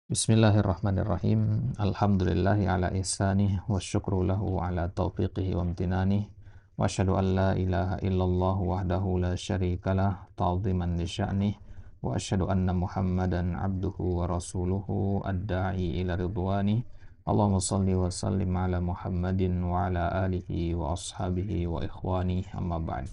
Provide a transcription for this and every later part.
Bismillahirrahmanirrahim. Alhamdulillahi ala ihsanih wa syukru lahu ala taufiqihi wa amtinanih. Wa asyhadu an la ilaha illallah wahdahu la syarikalah ta'ziman li sya'nih. Wa asyhadu anna Muhammadan abduhu wa rasuluhu ad-da'i ila ridwanih. Allahumma salli wa sallim ala Muhammadin wa ala alihi wa ashabihi wa ikhwani amma ba'd.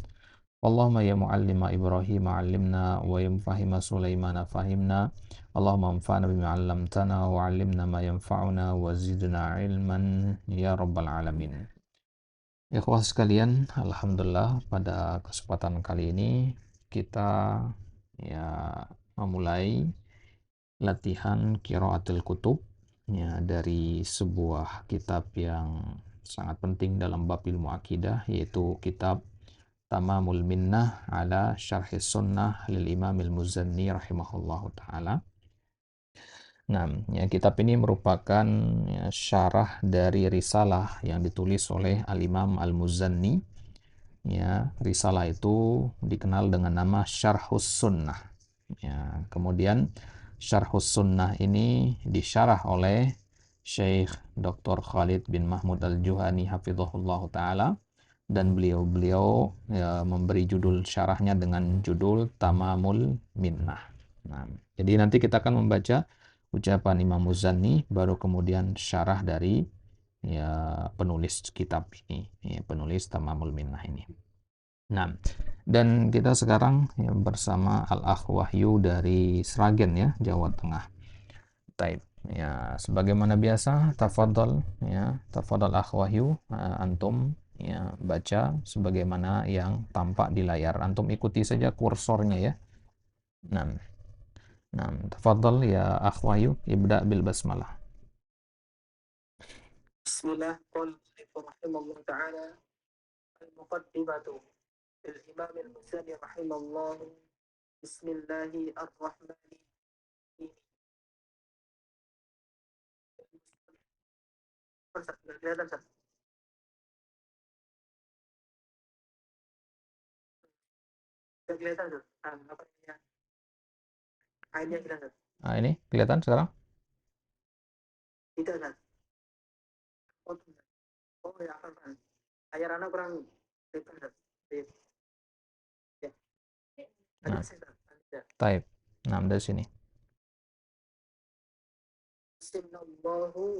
Allahumma ya muallima Ibrahim 'allimna wa ya mufahima Sulaiman fahimna. Allahumma anfa'na bima 'allamtana wa 'allimna ma yanfa'una wa zidna ilman ya rabbal alamin. Ikhwah sekalian, alhamdulillah pada kesempatan kali ini kita ya memulai latihan qiraatul kutub ya dari sebuah kitab yang sangat penting dalam bab ilmu akidah, yaitu kitab Tamamul Minnah ala Syarhis Sunnah lil Imamil Muzanni rahimahullahu taala. Nah, ya, kitab ini merupakan ya, syarah dari risalah yang ditulis oleh Al-Imam Al-Muzanni. Ya, risalah itu dikenal dengan nama Syarhus Sunnah. Ya, kemudian Syarhus Sunnah ini disyarah oleh Syekh Dr. Khalid bin Mahmud Al-Juhani hafizahullah taala, dan beliau ya, memberi judul syarahnya dengan judul Tamamul Minnah. Nah, jadi nanti kita akan membaca ucapan Imam Muzanni, baru kemudian syarah dari ya penulis kitab ini, ya, penulis Tamamul Minnah ini. Nah, dan kita sekarang ya, bersama Al-Akh Wahyu dari Sragen ya, Jawa Tengah. Taib. Ya, sebagaimana biasa, tafadhol ya, tafadhol Akh Wahyu, antum ya baca sebagaimana yang tampak di layar. Antum ikuti saja kursornya ya. Nah, nah, tafadhol ya Akh Wahyu, ibda bil basmalah. Bismillah, qul rahimahullah ta'ala al-muqaddimatu al-imam al-Muzani rahimahullah. Bismillahirrahmanirrahim. Nggak kelihatan, Sat? Nggak kelihatan, Sat? Apa namanya? Airnya kelihatan, Sat? Nah, ini kelihatan sekarang? Tidak, Sat. Oh, tidak. Oh ya, apa? Air anak kurang kelihatan, Sat. Ya. Ada Nah, sih, Sat. Ada. taib. Nah, dari sini. Hasbunallahu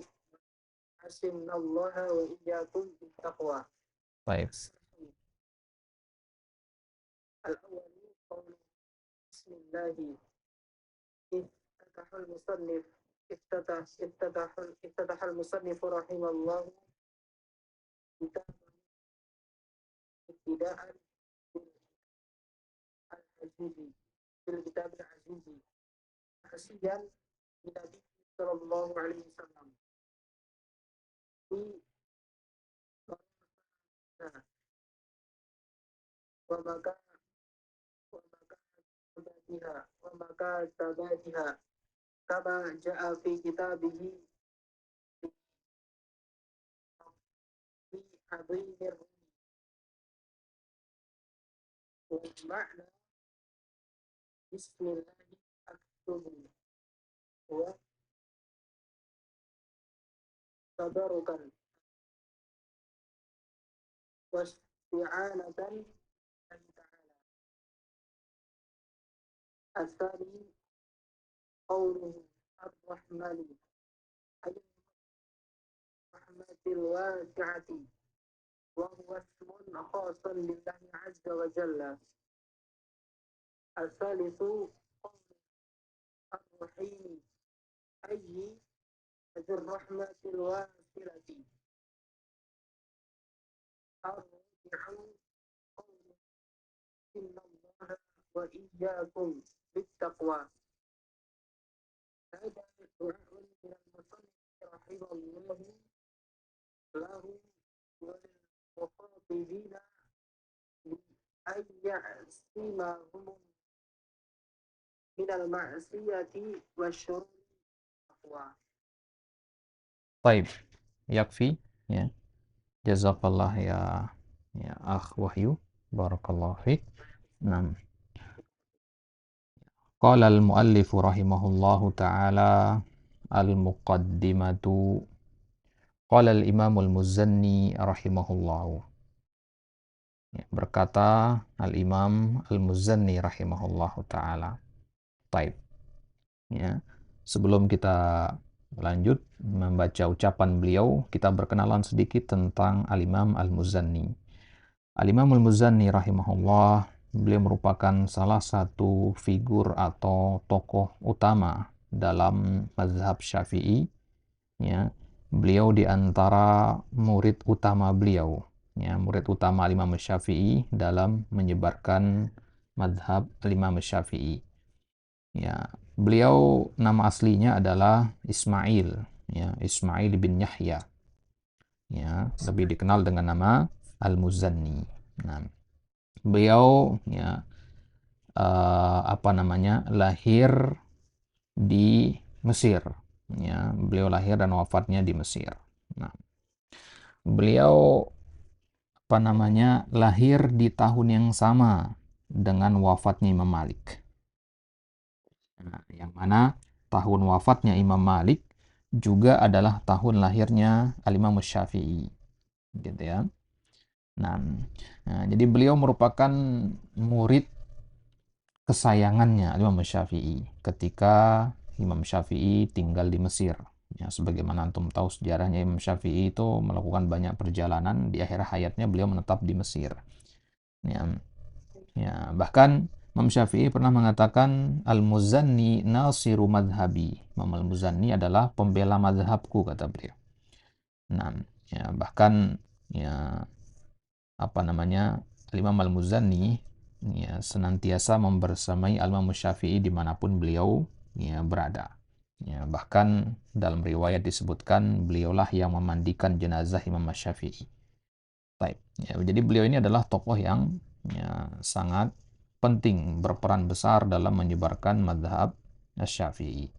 hasbunallaha wa iyyakum bittaqwa. Taib. Al-awwal qawlu bismillah. افتتح المصنف افتتح المصنف رحمه الله كتابه ابتداء العزيزي في الكتاب العزيزي حسيا للنبي صلى الله عليه وسلم في ومكاتباتها كما جاء في كتابه في عظيم الروم. والمعنى بسم الله أكتب وتبركا واستعانة بالله تعالى. الثاني قوله الرحمن أي الرحمة الواسعة وهو اسم خاص لله عز وجل. الثالث قول الرحيم أي ذي الرحمة الواسعة. الرابع قول إن الله وإياكم بالتقوى. هذا دعاء من المصنف رحمه الله له وللمخاطبين أن يعصمهم من المعصية والشرور والتقوى. Taib. Yakfi ya. Jazakallah ya Akh Wahyu. Barakallahu fiik. Nah, qala al-muallif rahimahullahu ta'ala al-muqaddimatu. Qala al-Imam al-Muzanni rahimahullahu. Berkata al-Imam al-Muzanni rahimahullahu taala. Taib. Ya. Sebelum kita lanjut membaca ucapan beliau, kita berkenalan sedikit tentang al-Imam al-Muzanni. Al-Imam al-Muzanni rahimahullah, beliau merupakan salah satu figur atau tokoh utama dalam mazhab Syafi'i. Ya. Beliau di antara murid utama beliau, ya, murid utama Imam Syafi'i dalam menyebarkan mazhab Imam Syafi'i. Ya, beliau nama aslinya adalah Ismail, ya, Ismail bin Yahya. Ya, lebih dikenal dengan nama Al-Muzanni. Nah, beliau ya lahir di Mesir. Ya, beliau lahir dan wafatnya di Mesir. Nah, beliau lahir di tahun yang sama dengan wafatnya Imam Malik. Nah, yang mana tahun wafatnya Imam Malik juga adalah tahun lahirnya Al-Imam Syafi'i, gitu ya. Nah, jadi beliau merupakan murid kesayangannya Imam Syafi'i ketika Imam Syafi'i tinggal di Mesir. Ya, sebagaimana antum tahu sejarahnya, Imam Syafi'i itu melakukan banyak perjalanan, di akhir hayatnya beliau menetap di Mesir. Ya, bahkan Imam Syafi'i pernah mengatakan Al-Muzanni nasiru madhabi. Imam Al-Muzanni adalah pembela madhabku, kata beliau. Nah, ya, bahkan ya Imam Al-Muzanni ya senantiasa membersamai Imam Syafi'i dimanapun beliau ya berada. Ya, bahkan dalam riwayat disebutkan beliaulah yang memandikan jenazah Imam Syafi'i. Baik. Ya, jadi beliau ini adalah tokoh yang ya, sangat penting, berperan besar dalam menyebarkan madhab Syafi'i.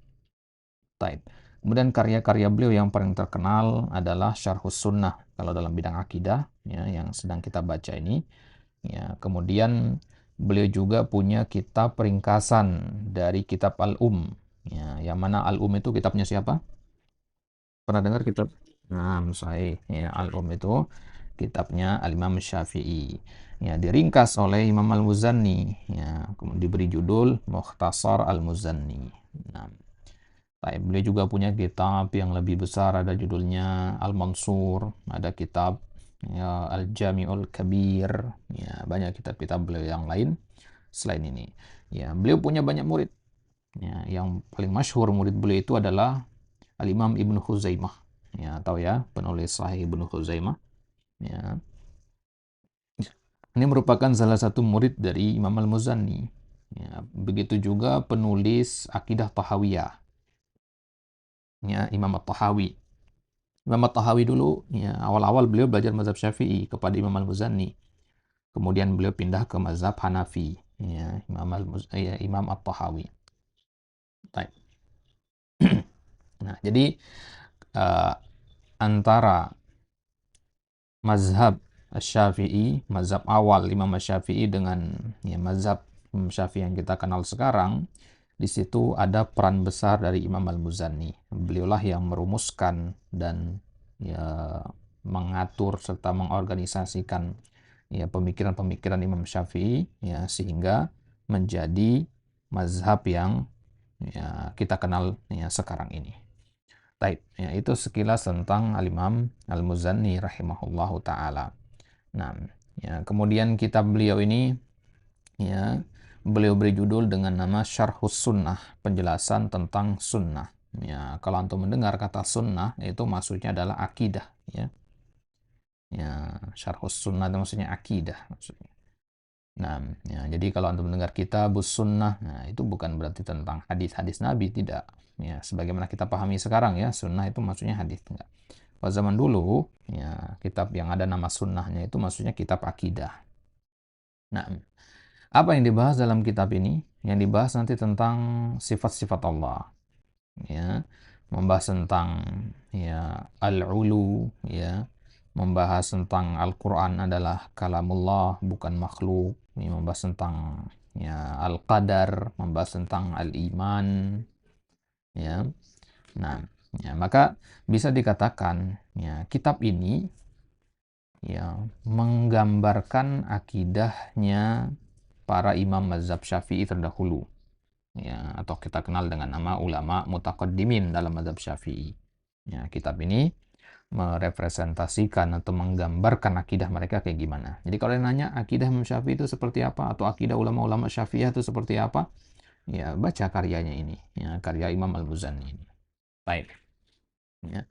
Baik. Kemudian karya-karya beliau yang paling terkenal adalah Syarhus Sunnah kalau dalam bidang akidah ya, yang sedang kita baca ini. Ya, kemudian beliau juga punya kitab ringkasan dari kitab Al-Um. Ya, yang mana Al-Um itu kitabnya siapa? Pernah dengar kitab? Nah, Sahih. Ya, Al-Um itu kitabnya Al-Imam Syafi'i. Ya, diringkas oleh Imam Al-Muzanni. Ya, kemudian diberi judul Mukhtasar Al-Muzanni. Nah, beliau juga punya kitab yang lebih besar, ada judulnya Al-Mansur, ada kitab ya, Al-Jami'ul Kabir, ya, banyak kitab-kitab beliau yang lain selain ini. Ya, beliau punya banyak murid. Ya, yang paling masyhur murid beliau itu adalah Al-Imam Ibnu Khuzaimah. Ya, tahu ya, penulis Sahih Ibnu Khuzaimah. Ya. Ini merupakan salah satu murid dari Imam Al-Muzanni. Ya, begitu juga penulis Akidah Tahawiyah. Ya, Imam At-Tahawi. Imam At-Tahawi dulu, ya, awal-awal beliau belajar mazhab Syafi'i kepada Imam Al-Muzanni. Kemudian beliau pindah ke mazhab Hanafi, ya, Imam At-Tahawi. Nah, jadi antara mazhab Syafi'i, mazhab awal Imam Syafi'i dengan ya, mazhab Imam Syafi'i yang kita kenal sekarang, di situ ada peran besar dari Imam Al-Muzanni. Beliaulah yang merumuskan dan ya mengatur serta mengorganisasikan ya pemikiran-pemikiran Imam Syafi'i ya sehingga menjadi mazhab yang ya kita kenal ya sekarang ini. Baik, ya, itu sekilas tentang Al-Imam Al-Muzanni rahimahullahu taala. Nah, ya, kemudian kitab beliau ini ya beliau beri judul dengan nama Syarhus Sunnah, penjelasan tentang sunnah. Ya, kalau antum mendengar kata sunnah itu maksudnya adalah akidah, ya. Ya, Syarhus Sunnah itu maksudnya akidah maksudnya. Nah, ya, jadi kalau antum mendengar kitabus sunnah, nah itu bukan berarti tentang hadis-hadis Nabi, tidak. Ya, sebagaimana kita pahami sekarang ya, sunnah itu maksudnya hadis, enggak. Pada zaman dulu, ya, kitab yang ada nama sunnahnya itu maksudnya kitab akidah. Nah, apa yang dibahas dalam kitab ini? Yang dibahas nanti tentang sifat-sifat Allah, ya, membahas tentang ya al-ulu, ya, membahas tentang Al-Quran adalah kalamullah bukan makhluk, ini membahas tentang ya al-qadar, membahas tentang al-iman, ya, Nah, ya, maka bisa dikatakan ya kitab ini ya menggambarkan akidahnya para imam mazhab Syafi'i terdahulu ya, atau kita kenal dengan nama ulama mutaqaddimin dalam mazhab Syafi'i. Ya, kitab ini merepresentasikan atau menggambarkan akidah mereka kayak gimana. Jadi kalau nanya akidah Imam Syafi'i itu seperti apa atau akidah ulama-ulama Syafi'iyah itu seperti apa, ya baca karyanya ini, ya karya Imam Al-Muzani ini. Baik. Ya.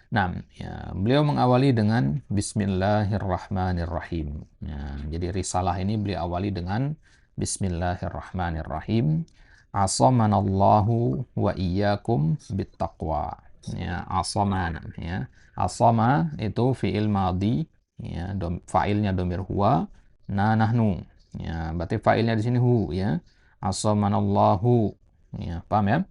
Nah, ya, beliau mengawali dengan Bismillahirrahmanirrahim. Ya, jadi risalah ini beliau awali dengan Bismillahirrahmanirrahim. Asamanallahu wa iyyakum bittaqwa. Ya, asamana. Ya. Asama itu fi'il madhi. Ya, fa'ilnya domir huwa. Nahnu. Ya, berarti fa'ilnya di sini hu. Ya. Asamanallahu. Ya, paham ya?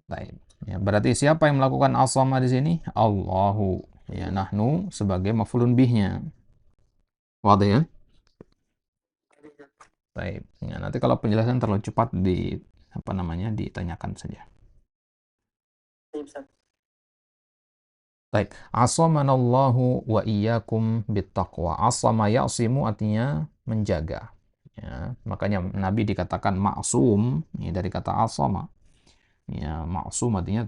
Baik. Ya, berarti siapa yang melakukan asama di sini? Allahu. Ya, nahnu sebagai maf'ulun bihnya. Wadah ya? Baik. Ya, nanti kalau penjelasan terlalu cepat ditanyakan saja. Baik. Asamanallahu wa iyyakum bittaqwa. Asama ya'simu artinya menjaga. Ya, makanya Nabi dikatakan maksum ya, dari kata asama. Ya, maksum artinya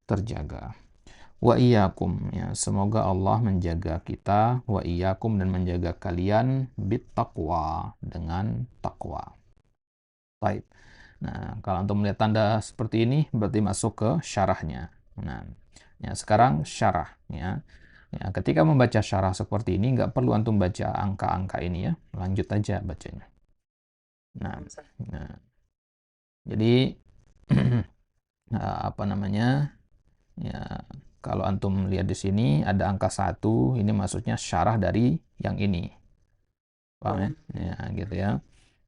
terjaga. Wa iyyakum ya, semoga Allah menjaga kita wa iyyakum dan menjaga kalian bittaqwa dengan takwa. Baik. Nah, kalau untuk melihat tanda seperti ini berarti masuk ke syarahnya. Nah, ya sekarang syarah ya. Ya, ketika membaca syarah seperti ini nggak perlu antum baca angka-angka ini ya. Lanjut aja bacanya. Nah, nah jadi apa namanya? Ya, kalau antum lihat di sini ada angka 1, ini maksudnya syarah dari yang ini. Paham ya? Ya, gitu ya.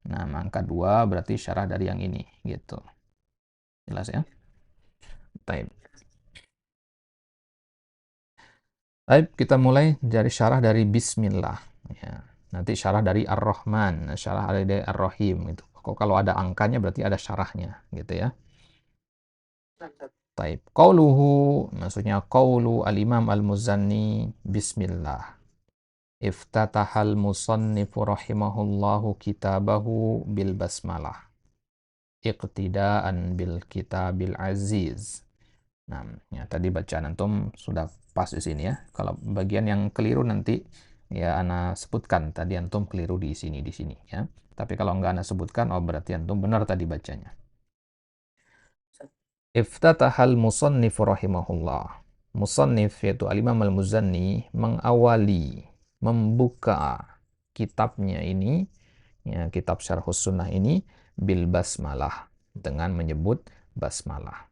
Nah, angka 2 berarti syarah dari yang ini, gitu. Jelas ya? Baik. Baik, kita mulai dari syarah dari bismillah. Ya. Nanti syarah dari Ar-Rahman, syarah dari Ar-Rahim gitu. Kalau ada angkanya berarti ada syarahnya, gitu ya. Baik. Qauluhu maksudnya qaulu al-Imam Al-Muzanni bismillah. Iftatahal musannifu rahimahullahu kitabahu bil basmalah. Iqtidaan bil kitabil aziz. Nah, ya tadi bacaan antum sudah pas di sini ya. Kalau bagian yang keliru nanti ya ana sebutkan tadi antum keliru di sini ya. Tapi kalau enggak ana sebutkan oh berarti antum benar tadi bacanya. Iftatahal musannifu rahimahullah. Musannif yaitu Al-Imam Al-Muzanni mengawali, membuka kitabnya ini, ya, kitab Syarhus Sunnah ini bil basmalah dengan menyebut basmalah.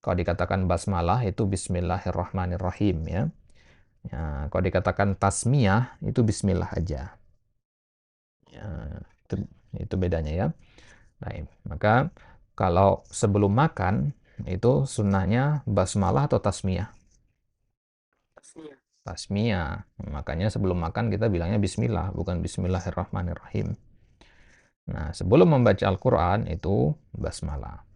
Kalau dikatakan basmalah itu Bismillahirrahmanirrahim ya. Ya, kalau dikatakan tasmiyah itu Bismillah aja. Ya, itu bedanya ya. Baik, maka kalau sebelum makan itu sunnahnya basmalah atau tasmiyah? Tasmiyah. Makanya sebelum makan kita bilangnya bismillah, bukan bismillahirrahmanirrahim. Nah, sebelum membaca Al-Quran itu basmalah.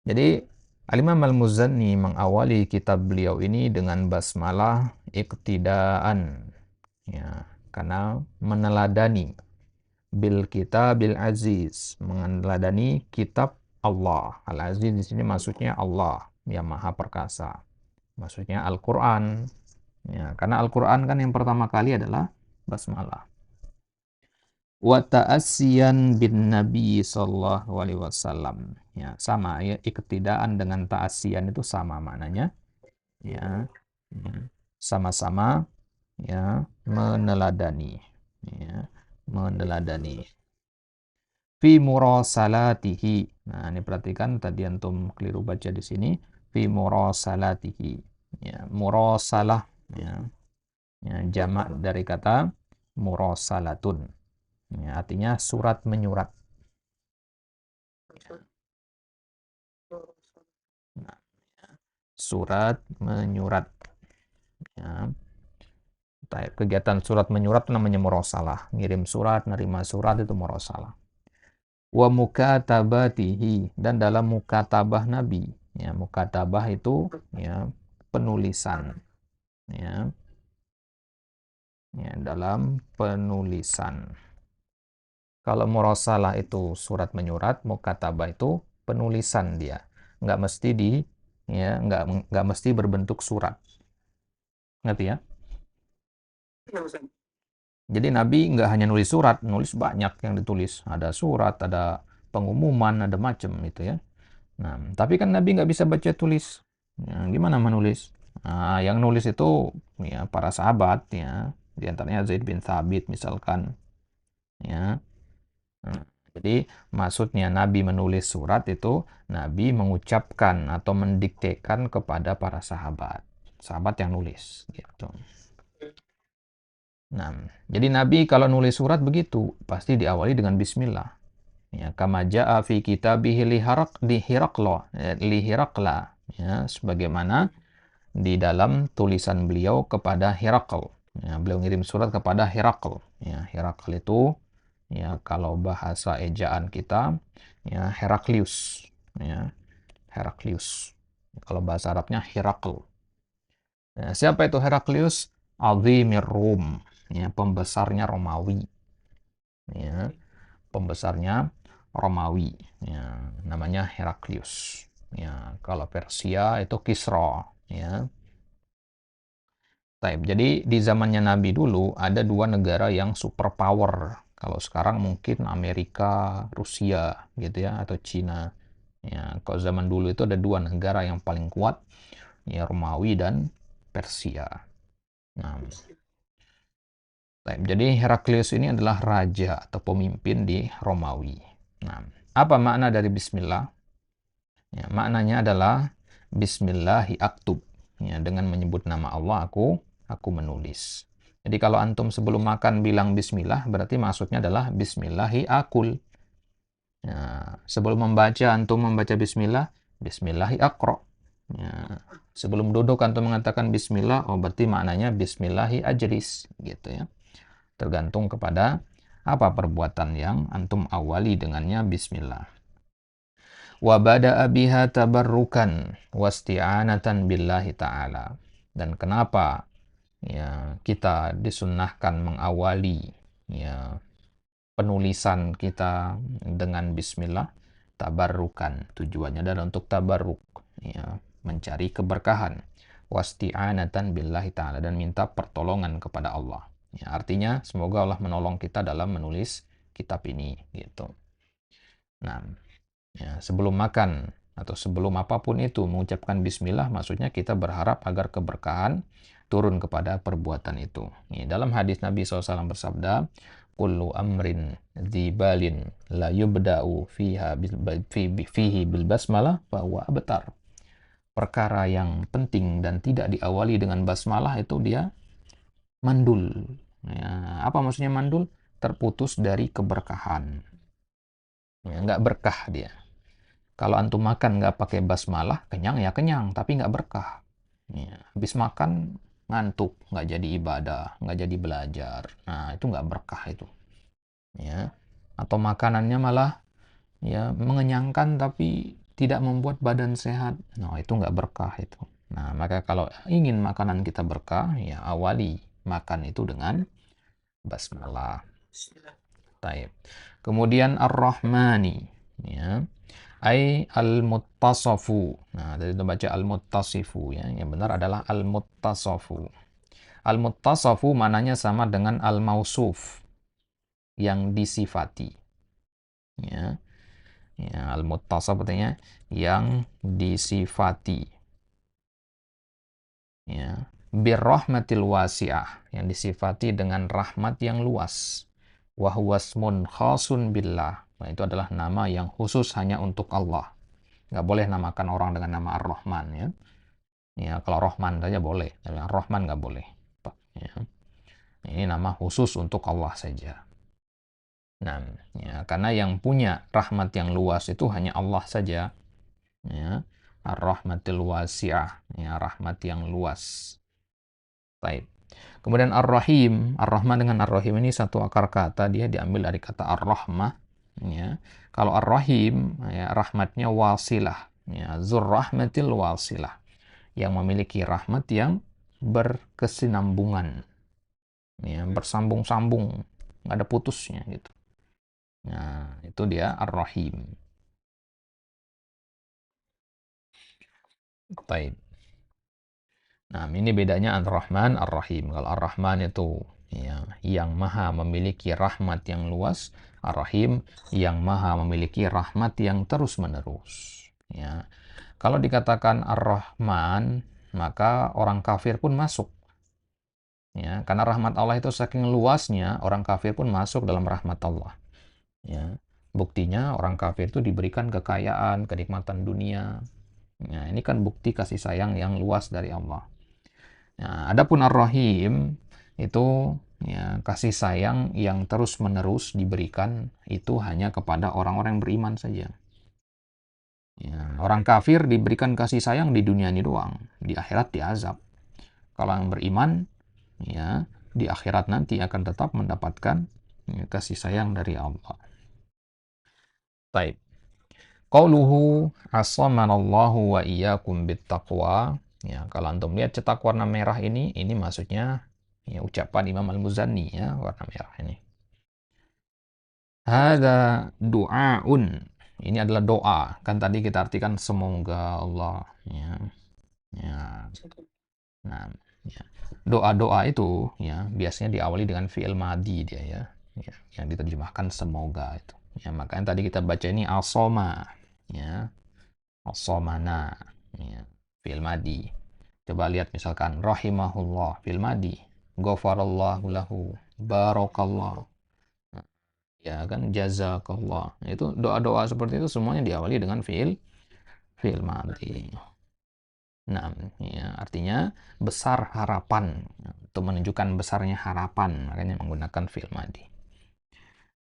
Jadi, Al-Imam Al-Muzanni mengawali kitab beliau ini dengan basmalah iktidaan. Ya, karena meneladani bil kitabil aziz, meneladani kitab Allah. Al-Aziz di sini maksudnya Allah yang Maha Perkasa. Maksudnya Al-Quran. Ya, karena Al-Quran kan yang pertama kali adalah basmalah. Wa ta'assiyan bin Nabi sallallahu alaihi wasallam. Ya, sama ya, iktidaan dengan ta'assiyan itu sama maknanya. Ya. Ya. Sama-sama ya meneladani. Ya, meneladani. Fi murasalatihi. Nah, ini perhatikan tadi antum keliru baca di sini. Fi murasalatihi. Ya, murasalah ya. Ya, jamak dari kata murasalatun. Ya, artinya surat menyurat. Nah, ya, surat menyurat. Ya. Kegiatan surat menyurat namanya murasalah. Ngirim surat, nerima surat itu murasalah. Wa mukatabatihi dan dalam mukatabah Nabi. Ya, mukatabah itu ya penulisan. Ya, ya dalam penulisan. Kalau murasalah itu surat menyurat, mukatabah itu penulisan dia. Nggak mesti nggak mesti berbentuk surat. Ngerti ya? Iya, Ustaz. Jadi Nabi nggak hanya nulis surat, nulis banyak yang ditulis. Ada surat, ada pengumuman, ada macam itu ya. Nah, tapi kan Nabi nggak bisa baca tulis. Ya, gimana menulis? Nah, yang nulis itu ya para sahabat ya, di antaranya Zaid bin Thabit misalkan. Ya. Nah, jadi maksudnya Nabi menulis surat itu Nabi mengucapkan atau mendiktekan kepada para sahabat. Sahabat yang nulis gitu. Nah, jadi Nabi kalau nulis surat begitu, pasti diawali dengan bismillah. Ya, kama jaa fi kitabihi li Hirakla, ya, sebagaimana di dalam tulisan beliau kepada Herakl. Ya, beliau ngirim surat kepada Herakl. Ya, Herakl itu ya kalau bahasa ejaan kita ya Heraklius, ya, Heraklius. Kalau bahasa Arabnya Herakl. Ya, siapa itu Heraklius? Azimir Rum, ya, pembesarnya Romawi. Ya, pembesarnya Romawi. Ya, namanya Heraklius. Ya, kalau Persia itu Kisra. Ya. Taib. Jadi di zamannya Nabi dulu ada dua negara yang superpower. Kalau sekarang mungkin Amerika, Rusia, gitu ya, atau Cina. Ya, kalau zaman dulu itu ada dua negara yang paling kuat, ya Romawi dan Persia. Nah, jadi Heraklius ini adalah raja atau pemimpin di Romawi. Nah, apa makna dari Bismillah? Ya, maknanya adalah Bismillahi aktub. Ya, dengan menyebut nama Allah aku menulis. Jadi kalau antum sebelum makan bilang Bismillah, berarti maksudnya adalah Bismillahi akul. Ya, sebelum membaca antum membaca Bismillah, Bismillahi akro. Ya, sebelum duduk antum mengatakan Bismillah, oh berarti maknanya Bismillahi ajlis, gitu ya. Tergantung kepada apa perbuatan yang antum awali dengannya Bismillah. Wa bada'a biha tabarrukan wasti'anatan billahi ta'ala. Dan kenapa ya kita disunnahkan mengawali ya penulisan kita dengan bismillah? Tabarrukan, tujuannya adalah untuk tabarruk, ya, mencari keberkahan, wasti'anatan billahi ta'ala, dan minta pertolongan kepada Allah, ya, artinya semoga Allah menolong kita dalam menulis kitab ini gitu. Nah, ya, sebelum makan atau sebelum apapun itu mengucapkan bismillah, maksudnya kita berharap agar keberkahan turun kepada perbuatan itu. Ya, dalam hadis Nabi SAW bersabda, kullu amrin dzibalin la yubda'u fihi bil basmalah bahwa abtar. Perkara yang penting dan tidak diawali dengan basmalah itu dia mandul. Ya, apa maksudnya mandul? Terputus dari keberkahan. Ya, nggak berkah dia. Kalau antum makan nggak pakai basmalah, kenyang ya kenyang, tapi nggak berkah. Ya, habis makan ngantuk, nggak jadi ibadah, nggak jadi belajar. Nah, itu nggak berkah itu. Ya. Atau makanannya malah ya mengenyangkan tapi tidak membuat badan sehat. Nah, itu nggak berkah itu. Nah, maka kalau ingin makanan kita berkah, ya awali makan itu dengan basmalah. Taib. Kemudian ar-Rahmani, ya. Ai al-muttasafu. Nah, dari itu baca al-muttasifu ya. Yang benar adalah al-muttasafu. Al-muttasafu mananya sama dengan al-mausuf, yang disifati. Ya. Ya, al-muttasaf artinya yang disifati. Ya. Birrahmatil wasi'ah, yang disifati dengan rahmat yang luas. Wa huwa ismun khasun billah. Nah, itu adalah nama yang khusus hanya untuk Allah. Nggak boleh namakan orang dengan nama Ar-Rahman ya. Ya, kalau Rahman saja boleh, tapi Ar-Rahman nggak boleh. Ya. Ini nama khusus untuk Allah saja. Nah, ya, karena yang punya rahmat yang luas itu hanya Allah saja. Ya. Ar-Rahmatil wasi'ah, ya, rahmat yang luas. Baik. Kemudian Ar-Rahim, Ar-Rahman dengan Ar-Rahim ini satu akar kata, dia diambil dari kata Ar-Rahmah. Ya. Kalau Ar-Rahim, ya, rahmatnya wasilah. Ya, Dzur rahmatil wasilah, yang memiliki rahmat yang berkesinambungan, ya, bersambung-sambung, nggak ada putusnya gitu. Nah, itu dia Ar-Rahim. Baik. Nah, ini bedanya Ar-Rahman, Ar-Rahim. Kalau Ar-Rahman itu ya, yang maha memiliki rahmat yang luas, Ar-Rahim yang maha memiliki rahmat yang terus-menerus. Ya. Kalau dikatakan Ar-Rahman, maka orang kafir pun masuk. Ya, karena rahmat Allah itu saking luasnya, orang kafir pun masuk dalam rahmat Allah. Ya. Buktinya orang kafir itu diberikan kekayaan, kenikmatan dunia. Ya, ini kan bukti kasih sayang yang luas dari Allah. Nah, adapun Ar-Rahim itu ya, kasih sayang yang terus-menerus diberikan itu hanya kepada orang-orang yang beriman saja. Ya, orang kafir diberikan kasih sayang di dunia ini doang, di akhirat diazab. Kalau yang beriman, ya, di akhirat nanti akan tetap mendapatkan ya, kasih sayang dari Allah. Baik. Qauluhu asamanallahu wa iyyakum bittaqwa. Ya, kalau antum lihat cetak warna merah ini maksudnya ya ucapan Imam Al-Muzanni ya, warna merah ini. Hada du'aun. Ini adalah doa. Kan tadi kita artikan semoga Allah ya. Ya. Nah, ya. Doa-doa itu ya biasanya diawali dengan fi'il madi dia ya. Ya, yang diterjemahkan semoga itu. Ya, makanya tadi kita baca ini asoma ya. Asomana ya. Fi'il madi. Coba lihat misalkan rahimahullah fi'il madi. Ghafarallahu lahu. Barakallah. Ya kan jazakallah. Itu doa-doa seperti itu semuanya diawali dengan fi'il madi. Nah, ya, artinya besar harapan, untuk menunjukkan besarnya harapan, makanya menggunakan fi'il madi.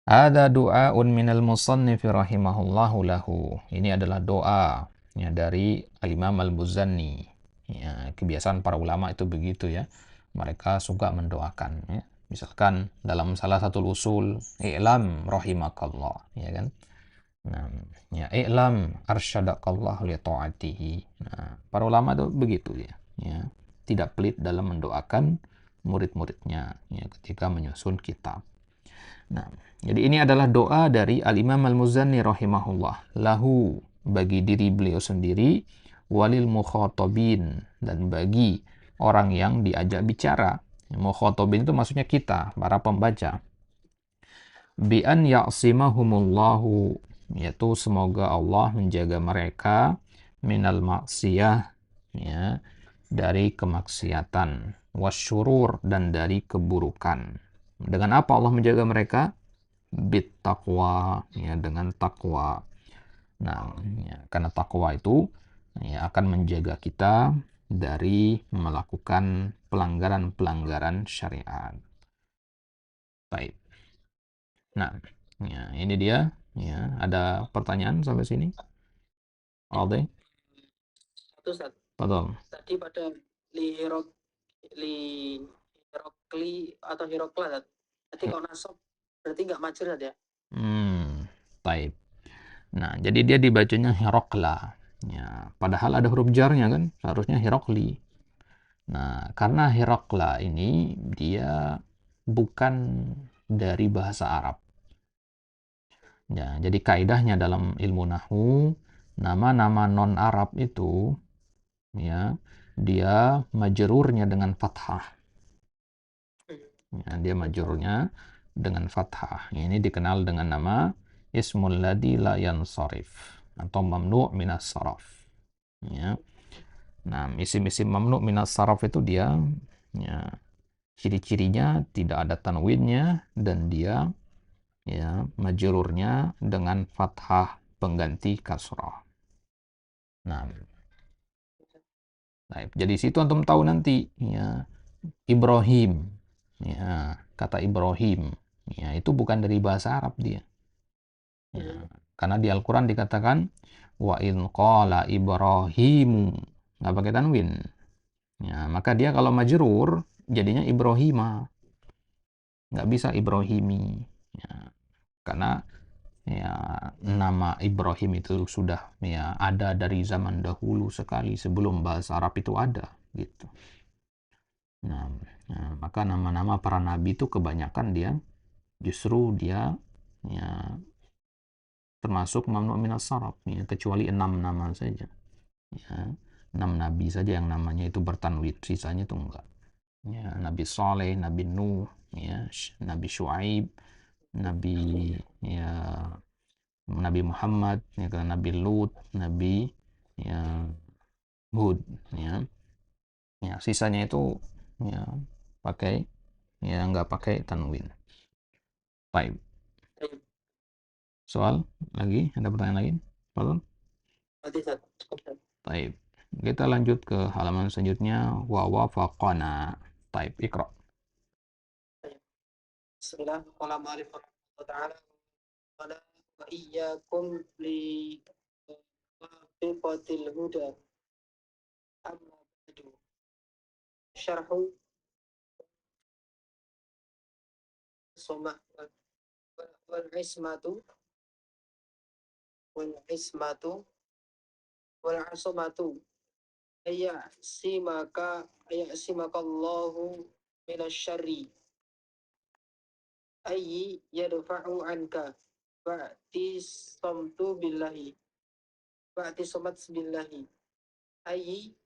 Ada du'aun minal musannifi rahimahullahu lahu. Ini adalah doa ya, dari Al-Imam Al-Muzanni. Ya, kebiasaan para ulama itu begitu ya. Mereka suka mendoakan ya. Misalkan dalam salah satu usul, i'lam rahimakallah, ya kan? Nah, ya i'lam arsyadakallah li ta'atihi. Nah, para ulama itu begitu ya. Ya, tidak pelit dalam mendoakan murid-muridnya ya ketika menyusun kitab. Nah, jadi ini adalah doa dari Al-Imam Al-Muzanni rahimahullah. Lahu, bagi diri beliau sendiri, walil mukhatabin, dan bagi orang yang diajak bicara. Mukhatabin itu maksudnya kita, para pembaca. Bi an ya'simahumullahu, yaitu semoga Allah menjaga mereka minal maksiyah, ya, dari kemaksiatan, wasyurur, dan dari keburukan. Dengan apa Allah menjaga mereka? Bit taqwa, ya, dengan takwa. Nah, ya, karena takwa itu ya, akan menjaga kita dari melakukan pelanggaran-pelanggaran syariat. Baik. Nah, ya, ini dia. Ya, ada pertanyaan sampai sini? Alde? Satu Ustaz. Betul. Tadi pada li hirok li hirokli atau hirokla Ustaz. Tadi kalau nasab berarti nggak majur Ustaz ya? Baik. Nah, jadi dia dibacanya Herakla. Ya, padahal ada huruf jarnya kan, seharusnya Herakli. Nah, karena Herakla ini dia bukan dari bahasa Arab. Ya, jadi kaidahnya dalam ilmu nahwu, nama-nama non-Arab itu ya, dia majrurnya dengan fathah. Ya, dia majrurnya dengan fathah. Ini dikenal dengan nama ismul ladzi la yansarif atau mamnu' minas saraf. Ya. Nah, isim-isim mamnu' minas saraf itu dia ya, ciri-cirinya tidak ada tanwinnya dan dia ya majrurnya dengan fathah pengganti kasrah. Nah, jadi situ antum tahu nanti ya Ibrahim. Ya, kata Ibrahim ya itu bukan dari bahasa Arab dia. Ya, karena di Al-Qur'an dikatakan wa in qala Ibrahimu, nggak pakai tanwin. Ya, maka dia kalau majrur jadinya Ibrahima. Nggak bisa Ibrahimi. Ya, karena ya nama Ibrahim itu sudah ya ada dari zaman dahulu sekali sebelum bahasa Arab itu ada gitu. Nah, maka nama-nama para nabi itu kebanyakan dia justru dia ya termasuk mamnu minas sarf ya, kecuali 6 nama saja. Ya, 6 nabi saja yang namanya itu bertanwin, sisanya itu enggak. Ya, Nabi Saleh, Nabi Nuh, ya, Nabi Syuaib, Nabi ya Nabi Muhammad, ya, Nabi Lut, Nabi ya Hud, ya. Ya, sisanya itu ya pakai ya nggak pakai tanwin. Baik. Soal lagi? Ada pertanyaan lagi? Pardon? Baik. Kita lanjut ke halaman selanjutnya. Wa wafaqana. Baik, ikra. Bismillah, qala ma'alif ta'ala wa iyyakum li wafiqatil huda amma ba'du syarhu soma wal ismatu wal ismatu wal asmatu simaka Allahu minasyarri ayyi yadfa'u anka ba'ti samtu billahi ba'ti somat billahi ayyi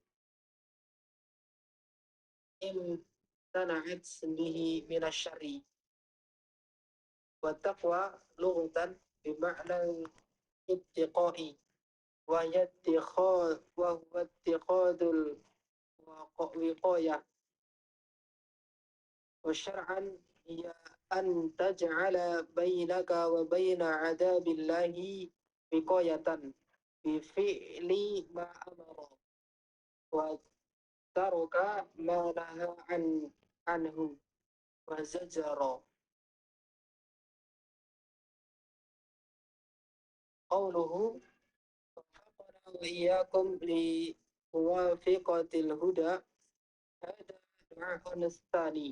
imtana'at bihi minasyarri wa taqwa lughatan bima'na ittiqai wa huwa ittiqadul wiqayah wa syar'an hiya an taj'ala bainaka wa baina adabillahi wiqayatan bi fi'li ma amara wa taruka ma naha anhu wa zajara qawluhu وإياكم لموافقة الهدى هذا دعاء الثاني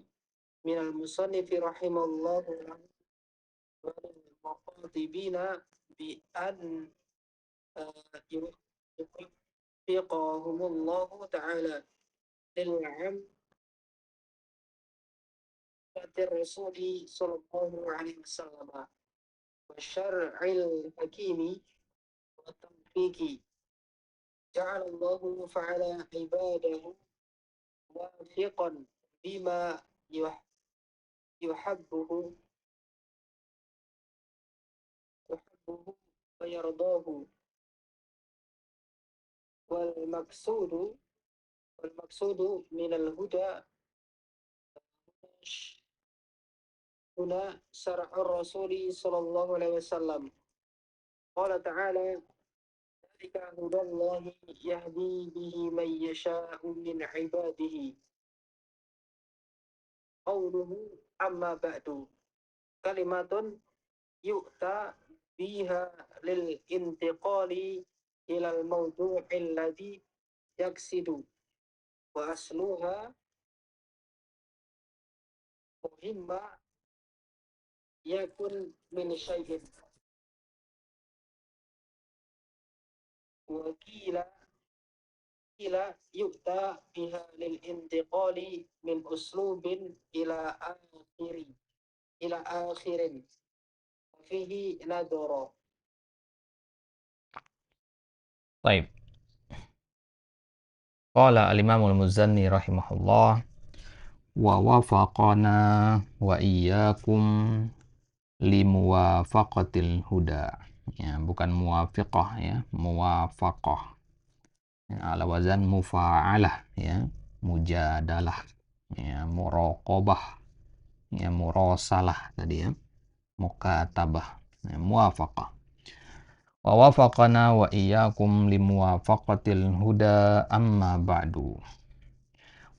من المصنف رحمه الله والمخاطبين بأن يوفقهم الله تعالى للعمل الرسول صلى الله عليه وسلم والشرع الحكيم والتوفيق جعل الله فعلى عباده موافقا بما يحبه ويرضاه والمقصود من الهدى هنا شرع الرسول صلى الله عليه وسلم قال تعالى ذلك هدى الله يهدي به من يشاء من عباده قوله أما بعد كلمة يؤتى بها للانتقال إلى الموضوع الذي يقصد وأصلها مهمة يكن من شيء وقيل يؤتى بها للانتقال من أسلوب إلى آخر فيه نظر. Baik. Qala al-Imamul Muzanni rahimahullah wa wafaqana wa iyyakum limuwafaqatil huda. Ya, bukan muwafiqah ya, muwafaqah. Ya, ala wazan mufa'alah ya, mujadalah, ya, muraqabah, ya, murasalah tadi ya, mukatabah, ya, muwafaqah. Wa wafaqana wa iyyakum limuwafaqatil huda amma ba'du.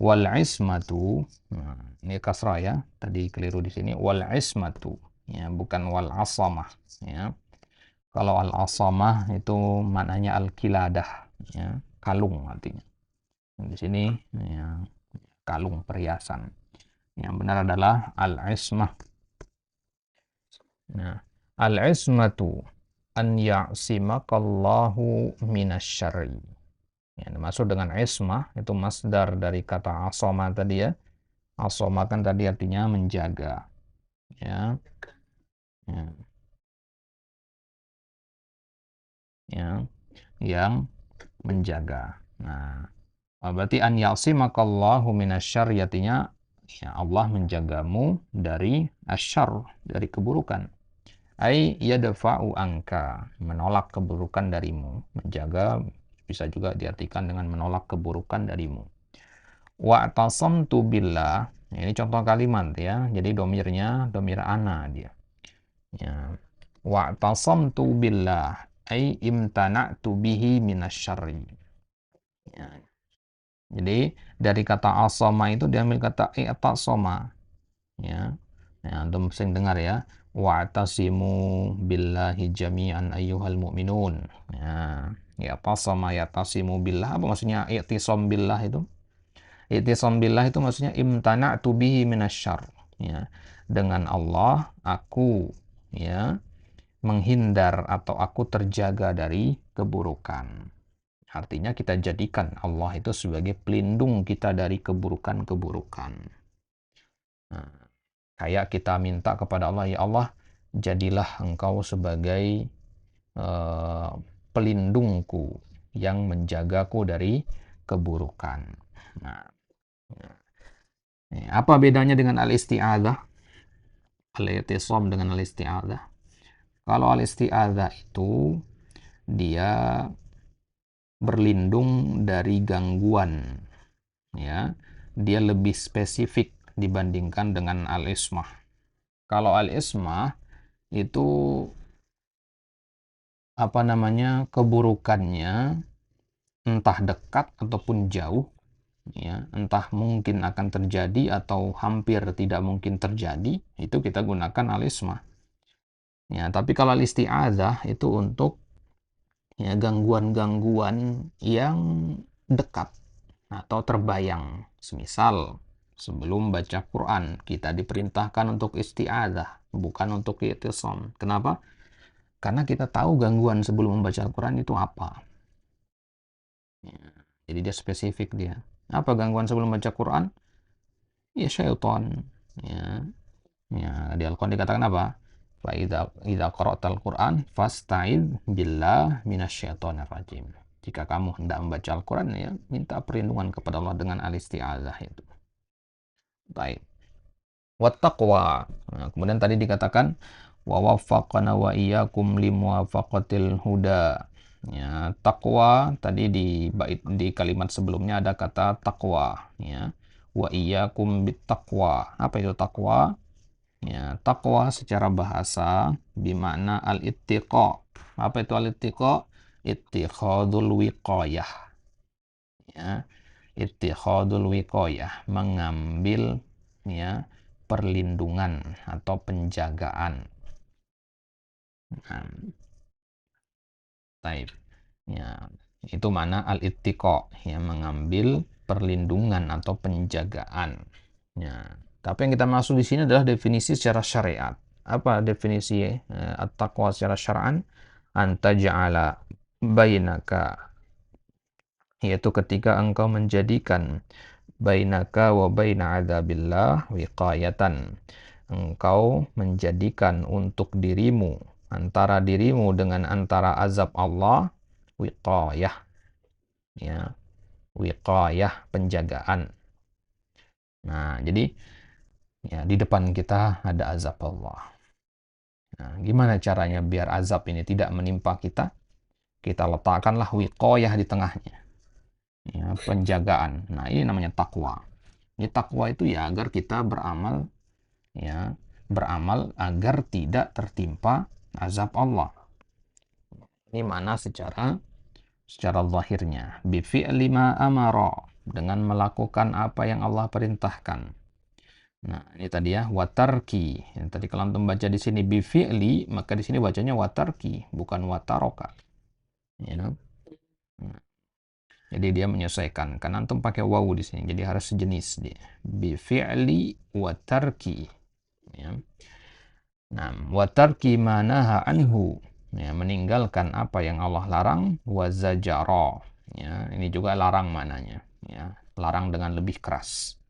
Wal ismatu, nah, ini kasrah ya, tadi keliru di sini. Wal ismatu, ya, bukan wal asamah. Ya. Kalau al asamah itu maknanya al kiladah, ya, kalung artinya. Di sini ya, kalung perhiasan. Yang benar adalah al ismah. Nah, Al-ismatu an ya'simakallahu minasyarri. Ya, dimaksud dengan ismah itu masdar dari kata asoma tadi ya. Asoma kan tadi artinya menjaga. Ya, ya, ya, yang menjaga. Nah, berarti an ya'simakallahu minasyarri artinya ya Allah menjagamu dari asyarr, dari keburukan. Ai yadfa'u angka, menolak keburukan darimu. Menjaga bisa juga diartikan dengan menolak keburukan darimu. Wa'tasamtu billah, ini contoh kalimat ya. Jadi domirnya domir ana dia. Ya. Wa'tasamtu billah, ai imtana'tu bihi minasyarri. Ya. Jadi dari kata asoma itu diambil kata i'tasama. Ya. Ya, antum sering dengar ya. Wa'tasimu billahi jami'an ayyuhal mu'minun. Ya, tasama ya'tasimu billah. Apa maksudnya i'tisam billah itu? I'tisam billah itu maksudnya imtana'tu bihi minasyarr. Ya. Dengan Allah aku ya menghindar atau aku terjaga dari keburukan. Artinya kita jadikan Allah itu sebagai pelindung kita dari keburukan-keburukan. Nah, kayak kita minta kepada Allah, ya Allah, jadilah engkau sebagai pelindungku yang menjagaku dari keburukan. Nah, apa bedanya dengan al-isti'adzah? Al-i'tisam dengan al-isti'adzah. Kalau al-isti'adzah itu dia berlindung dari gangguan, ya. Dia lebih spesifik dibandingkan dengan al-ismah. Kalau al-ismah itu apa namanya, keburukannya entah dekat ataupun jauh, ya, entah mungkin akan terjadi atau hampir tidak mungkin terjadi, itu kita gunakan al-ismah. Ya, tapi kalau al-isti'adzah itu untuk ya gangguan-gangguan yang dekat atau terbayang. Semisal sebelum baca Quran kita diperintahkan untuk isti'adzah, bukan untuk i'tisam. Kenapa? Karena kita tahu gangguan sebelum membaca Al-Quran itu apa. Ya, jadi dia spesifik dia. Apa gangguan sebelum baca Quran? Ya syaitan. Ya, ya di Al-Quran dikatakan apa? Fa idza qara'tal Quran fasta'id billah minasyaitonir rajim. Jika kamu hendak membaca Al-Quran ya minta perlindungan kepada Allah dengan al-isti'adzah itu. Baik. Wattaqwa. Nah, kemudian tadi dikatakan wa waffaqana wa iyyakum limuwafaqatil huda. Ya, takwa tadi di kalimat sebelumnya ada kata takwa, ya. Wa iyyakum bittaqwa. Apa itu takwa? Ya, takwa secara bahasa bermakna al-ittiqa. Apa itu al-ittiqa? Ittikhadul wiqayah. Ya, ittikhadul wiqayah, mengambil ya perlindungan atau penjagaan. Nah, taib. Ya, itu mana al-ittiqa, ya mengambil perlindungan atau penjagaan. Ya, tapi yang kita maksud di sini adalah definisi secara syariat. Apa definisi at-taqwa secara syar'an? Anta ja'ala bainaka, yaitu ketika engkau menjadikan bainaka wa baina adzabillah wiqayatan. Engkau menjadikan untuk dirimu, antara dirimu dengan antara azab Allah, wiqayah, ya, wiqayah, penjagaan. Nah, jadi ya di depan kita ada azab Allah. Nah, gimana caranya biar azab ini tidak menimpa kita? Kita letakkanlah wiqayah di tengahnya. Ya, penjagaan. Nah, ini namanya takwa. Ini takwa itu ya agar kita beramal, ya, beramal agar tidak tertimpa azab Allah. Ini mana secara zahirnya. Bi fi'li ma amara, dengan melakukan apa yang Allah perintahkan. Nah, ini tadi ya, watarki. Yang tadi kalau antum baca di sini bi fi'li, maka di sini bacanya watarki, bukan wataroka. Ya, you know? Nah, jadi dia menyesuaikan. Karena antum pakai wawu di sini, jadi harus sejenis dia. Bi fi'li watarki. Ya. Nah, wa tarki ma naha anhu, ya, meninggalkan apa yang Allah larang, wa zajara, ya, ini juga larang mananya, ya, larang dengan lebih keras.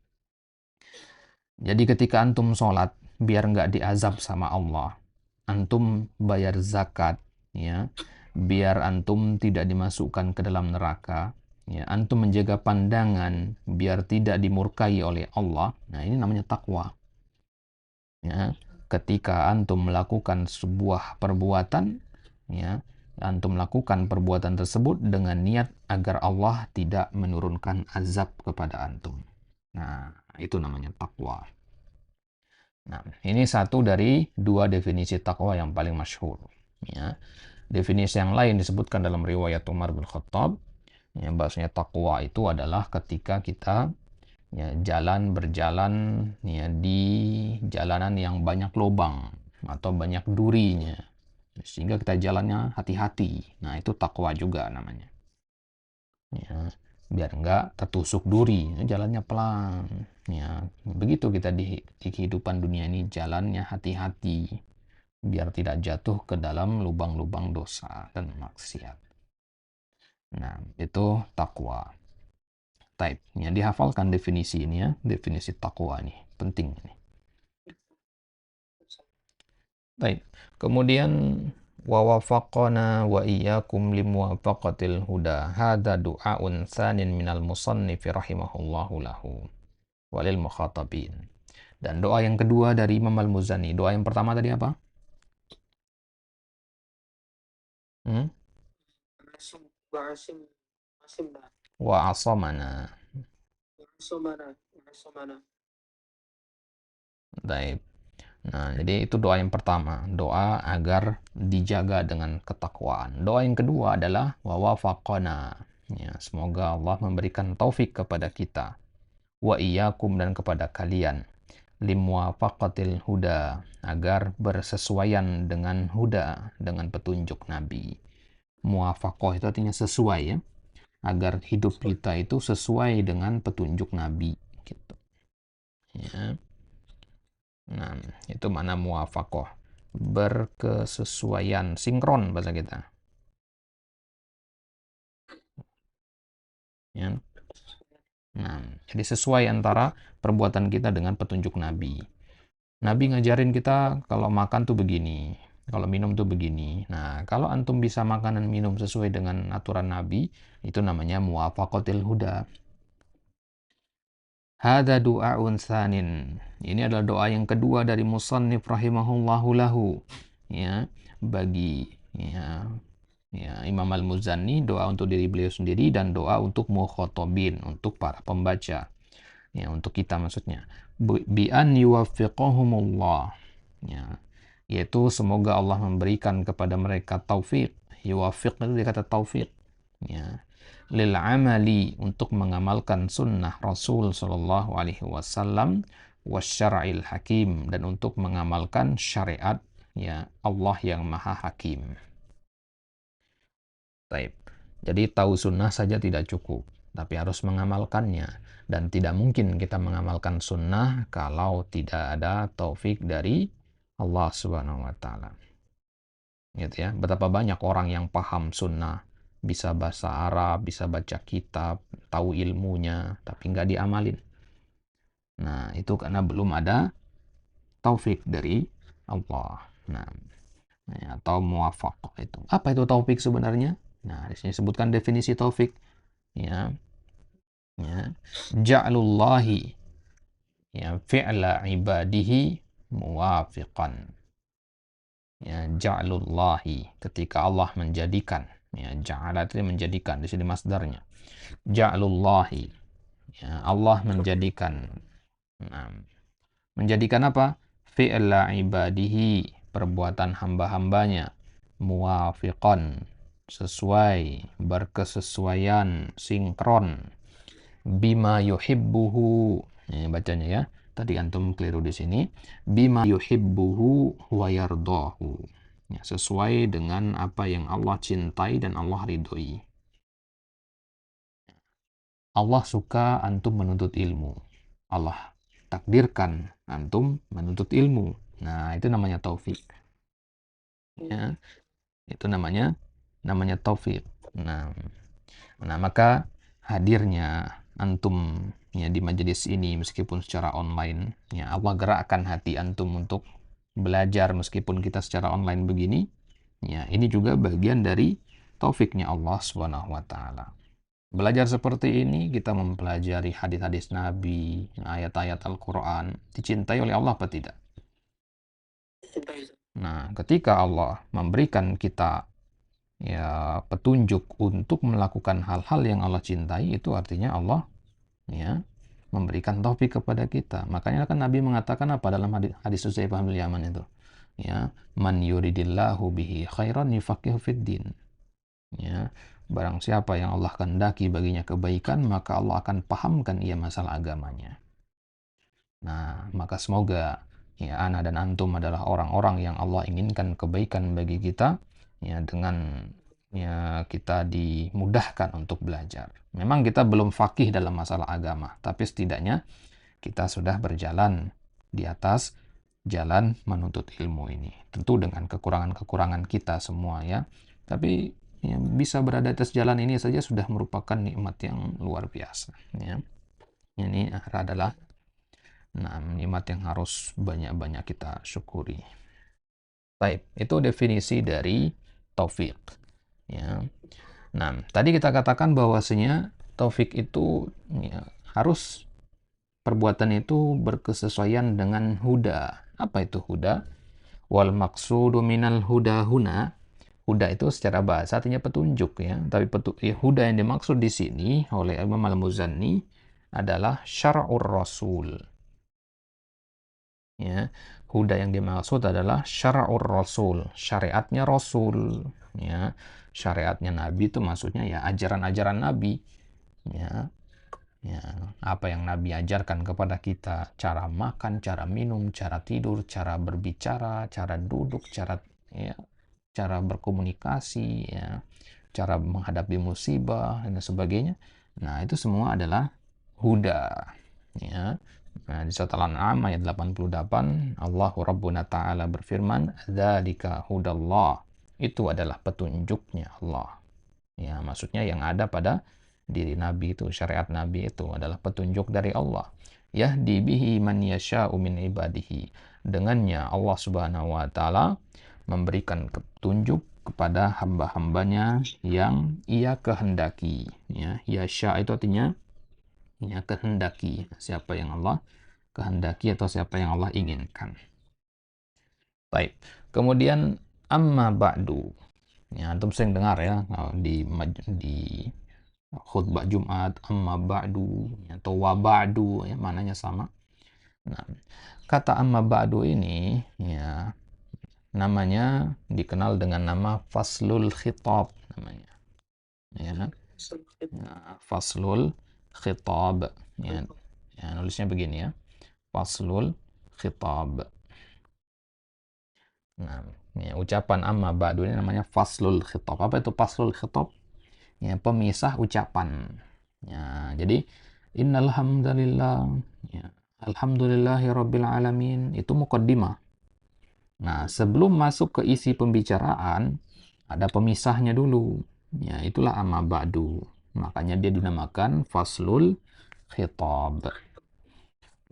Jadi ketika antum sholat, biar nggak diazab sama Allah, antum bayar zakat, ya, biar antum tidak dimasukkan ke dalam neraka, ya, antum menjaga pandangan, biar tidak dimurkai oleh Allah. Nah, ini namanya takwa. Ya, ketika antum melakukan sebuah perbuatan, ya, antum melakukan perbuatan tersebut dengan niat agar Allah tidak menurunkan azab kepada antum. Nah, itu namanya takwa. Nah, ini satu dari dua definisi takwa yang paling masyhur. Ya. Definisi yang lain disebutkan dalam riwayat Umar bin Khattab. Ya, bahasanya takwa itu adalah ketika kita, ya, berjalan, ya, di jalanan yang banyak lubang atau banyak durinya, sehingga kita jalannya hati-hati. Nah, itu takwa juga namanya. Ya, biar nggak tertusuk duri, jalannya pelan. Ya, begitu kita di kehidupan dunia ini jalannya hati-hati, biar tidak jatuh ke dalam lubang-lubang dosa dan maksiat. Nah, itu takwa. Type. Ya, dihafalkan definisi ini ya, definisi takwa ini. Penting ini. Baik. Kemudian wa wafaqana wa iyyakum limuwafaqatil huda. Hadza du'aun tsanin minal musannif rahimahullahu lahu walil mukhatabin. Dan doa yang kedua dari Imam Al-Muzani. Doa yang pertama tadi apa? Hmm? Wa asamana. Baik. Nah, jadi itu doa yang pertama, doa agar dijaga dengan ketakwaan. Doa yang kedua adalah wa wafaqana. Ya, semoga Allah memberikan taufik kepada kita, wa iyyakum dan kepada kalian, limuwafaqatil huda, agar bersesuaian dengan huda, dengan petunjuk Nabi. Muwafaqah itu artinya sesuai, ya, agar hidup kita itu sesuai dengan petunjuk Nabi gitu. Ya. Nah, itu mana muwafaqah, berkesesuaian, sinkron bahasa kita. Ya. Nah, jadi sesuai antara perbuatan kita dengan petunjuk Nabi. Nabi ngajarin kita kalau makan tuh begini, kalau minum tuh begini. Nah, kalau antum bisa makan dan minum sesuai dengan aturan Nabi, itu namanya muwafaqatil huda. Hada du'aun tsanin. Ini adalah doa yang kedua dari musannif rahimahullahu lahu. Ya, bagi, ya, ya, Imam Al-Muzani, doa untuk diri beliau sendiri dan doa untuk mukhatabin, untuk para pembaca. Ya, untuk kita maksudnya. Bi an yuwaffiqahumullah. Ya, yaitu semoga Allah memberikan kepada mereka taufik. Yuwaffiq itu dia kata taufik. Ya, lil amali, untuk mengamalkan sunnah Rasul Shallallahu Alaihi Wasallam, wasyara'il hakim, dan untuk mengamalkan syariat, ya, Allah yang maha hakim. Taib. Jadi tahu sunnah saja tidak cukup, tapi harus mengamalkannya. Dan tidak mungkin kita mengamalkan sunnah kalau tidak ada taufik dari Allah Subhanahu wa Ta'ala. Gitu ya. Betapa banyak orang yang paham sunnah, bisa bahasa Arab, bisa baca kitab, tahu ilmunya, tapi nggak diamalin. Nah, itu karena belum ada taufik dari Allah. Nah, atau muwafaqah itu. Apa itu taufik sebenarnya? Nah, di sini sebutkan definisi taufik. Ya, ya. Ja'lullahi, ya, fi'la ibadihi muwafiqan. Ya, ja'lullahi, ketika Allah menjadikan, ya, ja'ala itu menjadikan, di sini masdarnya. Ja'lullahi, ya, Allah menjadikan. Nah, menjadikan apa? Fi'la ibadihi, perbuatan hamba-hambanya, muwafiqan, sesuai, berkesesuaian, sinkron, bima yuhibbuhu. Ini bacanya ya. Tadi antum keliru di sini. Bima yuhibbuhu wa yardahu. Ya, sesuai dengan apa yang Allah cintai dan Allah ridhoi. Allah suka antum menuntut ilmu. Allah takdirkan antum menuntut ilmu. Nah, itu namanya taufik. Ya, itu namanya taufik. Nah, maka hadirnya antum ya di majelis ini meskipun secara online, ya Allah gerakkan hati antum untuk belajar meskipun kita secara online begini. Ya, ini juga bagian dari taufiknya Allah Subhanahu wa taala. Belajar seperti ini kita mempelajari hadis-hadis Nabi, ayat-ayat Al-Qur'an, dicintai oleh Allah apa tidak? Nah, ketika Allah memberikan kita ya petunjuk untuk melakukan hal-hal yang Allah cintai, itu artinya Allah ya memberikan taufik kepada kita. Makanya kan Nabi mengatakan apa dalam hadis Hudzaifah bin Yaman itu? Ya, man yuridillahu bihi khairan yufaqihu fid din. Ya, barang siapa yang Allah kehendaki baginya kebaikan, maka Allah akan pahamkan ia masalah agamanya. Nah, maka semoga ya ana dan antum adalah orang-orang yang Allah inginkan kebaikan bagi kita ya dengan ya kita dimudahkan untuk belajar. Memang kita belum fakih dalam masalah agama, tapi setidaknya kita sudah berjalan di atas jalan menuntut ilmu ini. Tentu dengan kekurangan-kekurangan kita semua ya. Tapi ya, bisa berada di atas jalan ini saja sudah merupakan nikmat yang luar biasa ya. Ini adalah nikmat yang harus banyak-banyak kita syukuri. Baik, itu definisi dari taufik ya. Nah, tadi kita katakan bahwasanya taufik itu ya, harus perbuatan itu berkesesuaian dengan huda. Apa itu huda? Wal maqsudu minal huda huna. Huda itu secara bahasa artinya petunjuk ya. Tapi huda yang dimaksud di sini oleh Imam Al-Muzanni adalah syar'ur rasul. Ya, huda yang dimaksud adalah syar'ur rasul, syariatnya rasul. Ya, syariatnya Nabi itu maksudnya ya ajaran-ajaran Nabi. Ya, ya, apa yang Nabi ajarkan kepada kita, cara makan, cara minum, cara tidur, cara berbicara, cara duduk, cara berkomunikasi, ya, cara menghadapi musibah dan sebagainya. Nah, itu semua adalah huda. Ya. Nah, di surat Al-An'am ayat 88, Allahu Rabbuna Ta'ala berfirman, "Dzalika hudallah." Itu adalah petunjuknya Allah. Ya, maksudnya yang ada pada diri Nabi itu, syariat Nabi itu adalah petunjuk dari Allah. Yahdi bihi man yasha'u min ibadihi. Dengannya Allah Subhanahu wa taala memberikan petunjuk kepada hamba-hambanya yang ia kehendaki. Ya, yasha itu artinya ya kehendaki. Siapa yang Allah kehendaki atau siapa yang Allah inginkan. Baik. Kemudian amma ba'du. Ya, antum sering dengar ya di khutbah Jumat amma ba'du atau wa ba'du ya mananya sama. Nah, kata amma ba'du ini ya namanya dikenal dengan nama faslul khitab namanya. Ya. Nah, faslul khitab ya. Ya, nulisnya begini ya. Faslul khitab. Nah, ya, ucapan amma ba'du ini namanya faslul khitab. Apa itu faslul khitab? Ya, pemisah ucapan. Ya, jadi innal hamdalillah ya, alhamdulillahi rabbil alamin itu muqaddimah. Nah, sebelum masuk ke isi pembicaraan ada pemisahnya dulu. Ya, itulah amma ba'du. Makanya dia dinamakan faslul khitab.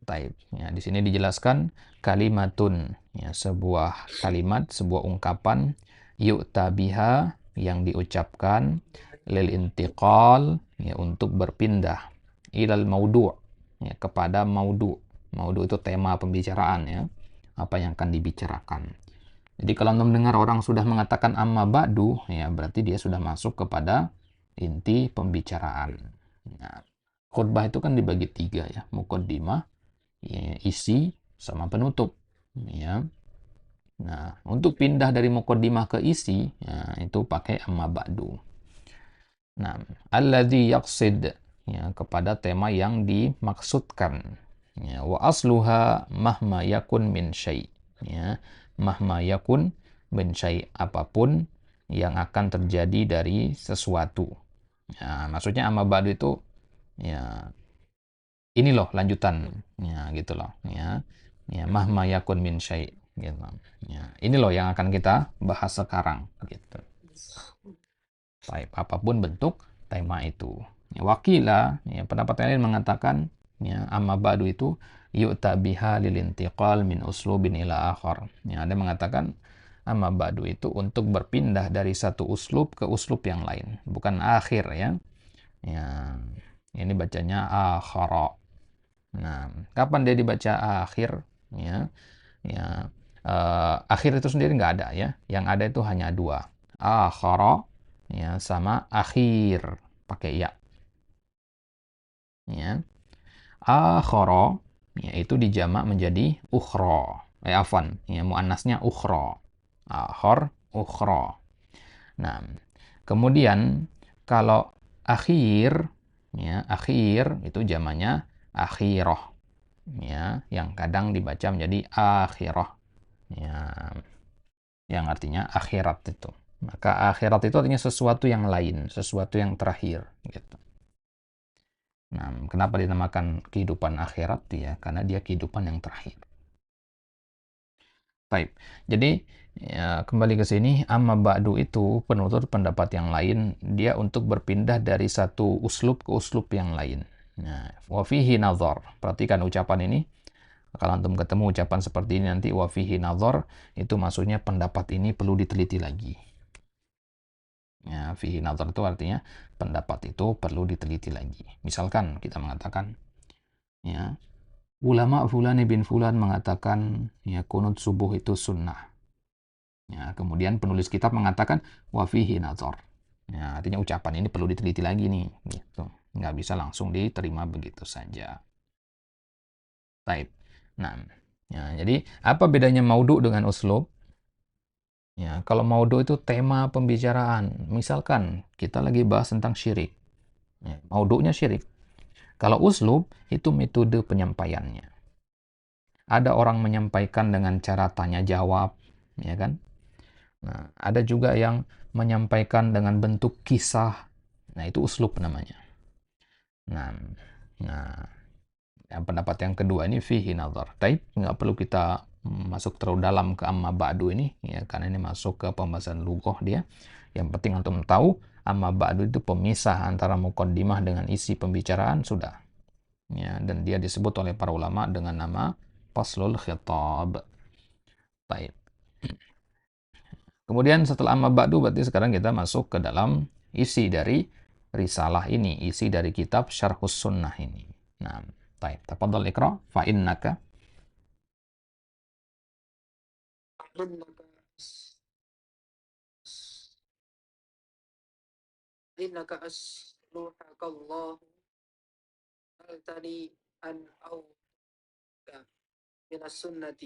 Taib. Ya, di sini dijelaskan kalimatun, ya, sebuah kalimat, sebuah ungkapan yu'ta biha yang diucapkan lil intiqal ya, untuk berpindah ilal maudu' ya, kepada maudu'. Maudu' itu tema pembicaraan ya, apa yang akan dibicarakan. Jadi kalau mendengar orang sudah mengatakan amma ba'du ya berarti dia sudah masuk kepada inti pembicaraan. Nah, khutbah itu kan dibagi tiga ya, muqaddimah, ya, isi sama penutup ya. Nah, untuk pindah dari muqaddimah ke isi ya, itu pakai amma ba'du. Nah, alladzi yaqsid ya, kepada tema yang dimaksudkan. Ya, wa asluha mahma yakun min syai. Ya, mahma yakun min syai, apapun yang akan terjadi dari sesuatu. Ya, maksudnya amma ba'du itu ya ini loh lanjutan ya gitu loh ya. Ya, mahma yakun min syai. gitu. Ya, ini loh yang akan kita bahas sekarang gitu. Baik, apapun bentuk tema itu. Ya, wakila, ya, pendapat lain mengatakan ya, amma ba'du itu yu'ta biha lil intiqal min uslubin ila akhar. Ya, ada yang mengatakan amma ba'du itu untuk berpindah dari satu uslub ke uslub yang lain, bukan akhir ya. Ya, ini bacanya akhara. Nah, kapan dia dibaca akhir? Ya, ya, akhir itu sendiri nggak ada ya. Yang ada itu hanya dua. Akhara ya sama akhir pakai ya. Ya. Akhara ya itu dijamak menjadi ukhra. Afwan, ya muannasnya ukhra. Akhar, ukhra. Nah, kemudian kalau akhir ya, akhir itu jamaknya akhirah. Ya, yang kadang dibaca menjadi akhirah. Ya, yang artinya akhirat itu. Maka akhirat itu artinya sesuatu yang lain, sesuatu yang terakhir gitu. Nah, kenapa dinamakan kehidupan akhirat ya? Karena dia kehidupan yang terakhir. Baik. Jadi ya, kembali ke sini, amma ba'du itu penutur pendapat yang lain, dia untuk berpindah dari satu uslub ke uslub yang lain. Nah, wa fihi nazar. Perhatikan ucapan ini. Kalau antum ketemu ucapan seperti ini nanti wa fihi nazar, itu maksudnya pendapat ini perlu diteliti lagi. Ya, fihi nazar itu artinya pendapat itu perlu diteliti lagi. Misalkan kita mengatakan ya, ulama fulan bin fulan mengatakan ya kunut subuh itu sunnah. Ya, kemudian penulis kitab mengatakan wa fihi nazar. Ya, artinya ucapan ini perlu diteliti lagi nih, gitu. Nggak bisa langsung diterima begitu saja. Baik. Nah, ya, jadi apa bedanya maudhu dengan uslub? Ya, kalau maudhu itu tema pembicaraan. Misalkan kita lagi bahas tentang syirik. Ya, maudhunya syirik. Kalau uslub itu metode penyampaiannya. Ada orang menyampaikan dengan cara tanya jawab, ya kan? Nah, ada juga yang menyampaikan dengan bentuk kisah. Nah, itu uslub namanya. Nah, nah, yang pendapat yang kedua ini fihi nazar. Tapi nggak perlu kita masuk terlalu dalam ke amma ba'du ini, ya, karena ini masuk ke pembahasan lughah dia. Yang penting untuk tahu amma ba'du itu pemisah antara muqaddimah dengan isi pembicaraan sudah. Ya, dan dia disebut oleh para ulama dengan nama faslul khitab. Baik. Kemudian setelah amma ba'du berarti sekarang kita masuk ke dalam isi dari risalah ini, isi dari kitab Syarhus Sunnah ini. Nah, baik. Tafadhal Iqra fa innaka. إنك إنك أسلوحك الله ألتني أن أوك من السنة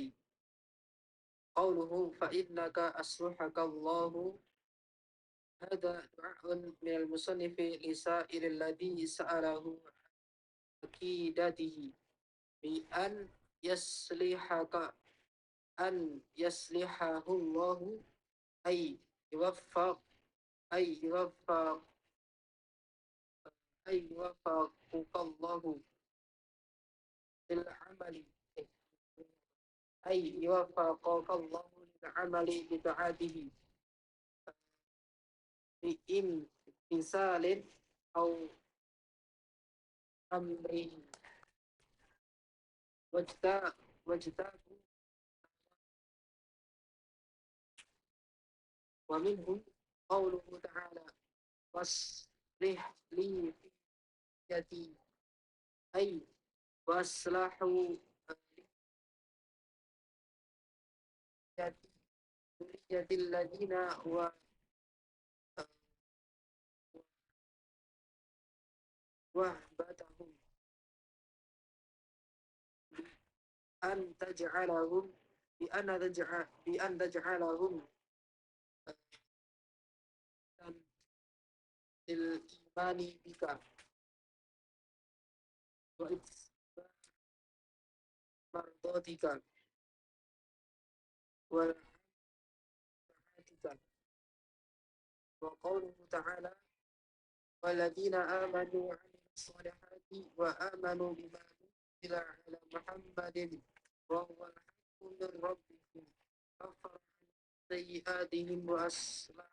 قوله فإنك أسلوحك الله هذا دعاء من المصنف لسائر الذي سأله عقيدته بأن يصلحك أن يصلحه الله أي يوفق أي يوفق أي يوفقك الله للعمل أي يوفقك الله للعمل بطاعته بامتثال أو أمره واجتاب ومنه قوله تعالى واصلح لي في يدي أي واصلحوا ذرية الذين وهبتهم أن تجعلهم بأن تجعلهم للإيمان بك وإتباع مرضاتك وطاعتك وقوله تعالى والذين آمنوا وعملوا الصالحات وآمنوا بما أنزل على محمد وهو الحق من ربهم كفر سيئاتهم وأصلح.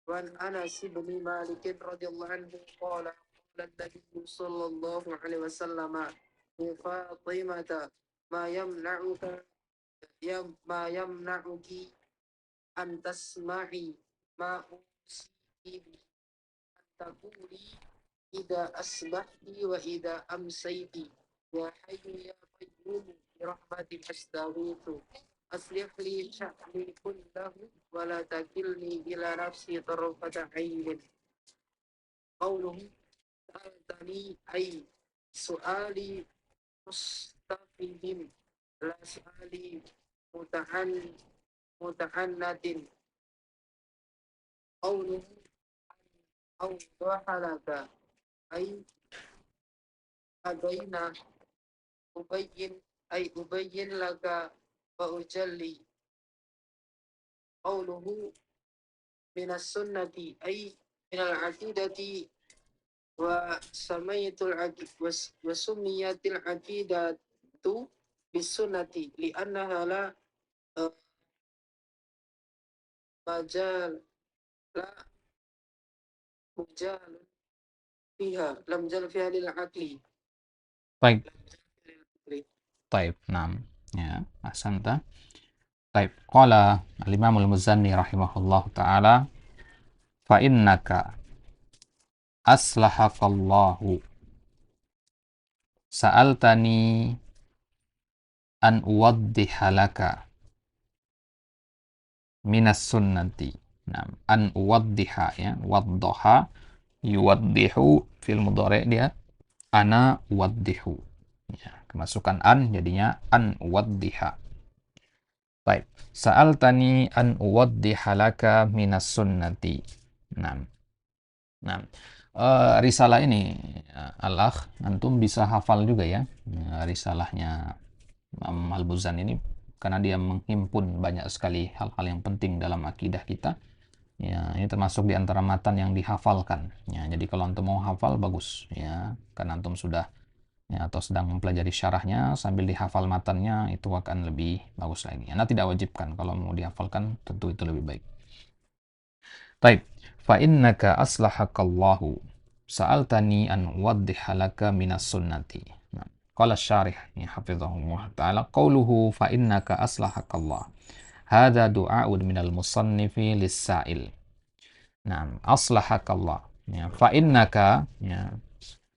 وعن أنس بن مالك رضي الله عنه قال قال النبي صلى الله عليه وسلم لفاطمة ما يمنعك أن تسمعي ما أوصيك به أن تقولي إذا أصبحت وإذا أمسيت يا حي يا قيوم برحمتك أستغيث أصلح لي شأني كله ولا تكلني إلى نفسي طرفة عين. قوله سألتني أي سؤالي مستفهم لا سؤالي متعنت. قوله أوضح لك أي أبين أبين لك وأجلي. قوله من السنة أي من العقيدة وسميت وسميت العقيدة بالسنة لأنها لا مجال لا مجال فيها لم جل فيها للعقل. Baik. Taib, naam. Ya, ahsanta. Taib. Qala al-Imam al-Muzanni rahimahullah ta'ala, fa innaka aslahakallahu sa'altani an uwaddiha laka minas sunnati. Naam, an uwaddiha ya, waddaha yuwaddihu fil mudhari' dia ana uwaddihu. Ya, kemasukan an jadinya an uwaddiha. Baik. Sa'altani an uwaddiha laka minas sunnati. Naam. Nah, risalah ini al-akh, antum bisa hafal juga ya, risalahnya Imam Al-Buzan ini, karena dia menghimpun banyak sekali hal-hal yang penting dalam akidah kita. Ya, ini termasuk di antara matan yang dihafalkan. Ya, jadi kalau antum mau hafal bagus ya, karena antum sudah ya, atau sedang mempelajari syarahnya sambil dihafal matannya, itu akan lebih bagus lagi. Anda tidak wajibkan, kalau mau dihafalkan tentu itu lebih baik. Baik, fa innaka aslahakallahu sa'altani an uwaddiha laka minas sunnati. Nah, qala syarih ya hafizahullah ta'ala qawluhu fa innaka aslahakallah. Hadza du'aun minal musannifi lis-sa'il. Nah, aslahakallah. Ya, fa innaka ya,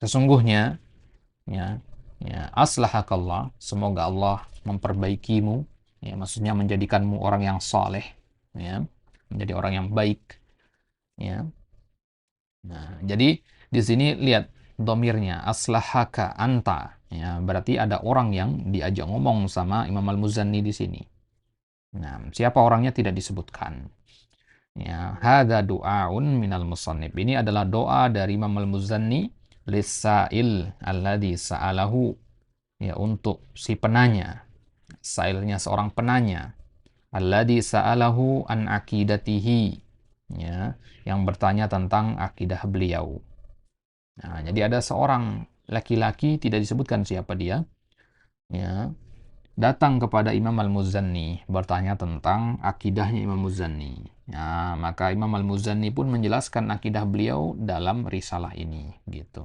sesungguhnya ya, ya aslahakallah, semoga Allah memperbaikimu, ya maksudnya menjadikanmu orang yang saleh, ya, menjadi orang yang baik, ya. Nah, jadi di sini lihat domirnya aslahaka anta, ya berarti ada orang yang diajak ngomong sama Imam Al-Muzanni di sini. Nah, siapa orangnya tidak disebutkan. Ya, hadza du'aun minal musannif. Ini adalah doa dari Imam Al-Muzanni lis-sa'il alladzi sa'alahu, ya untuk si penanya. Sa'ilnya seorang penanya. Alladzi sa'alahu an aqidatihi, ya, yang bertanya tentang akidah beliau. Nah, jadi ada seorang laki-laki, tidak disebutkan siapa dia, ya, datang kepada Imam Al-Muzanni bertanya tentang akidahnya Imam Muzanni. Ya, maka Imam Al-Muzanni pun menjelaskan akidah beliau dalam risalah ini, gitu.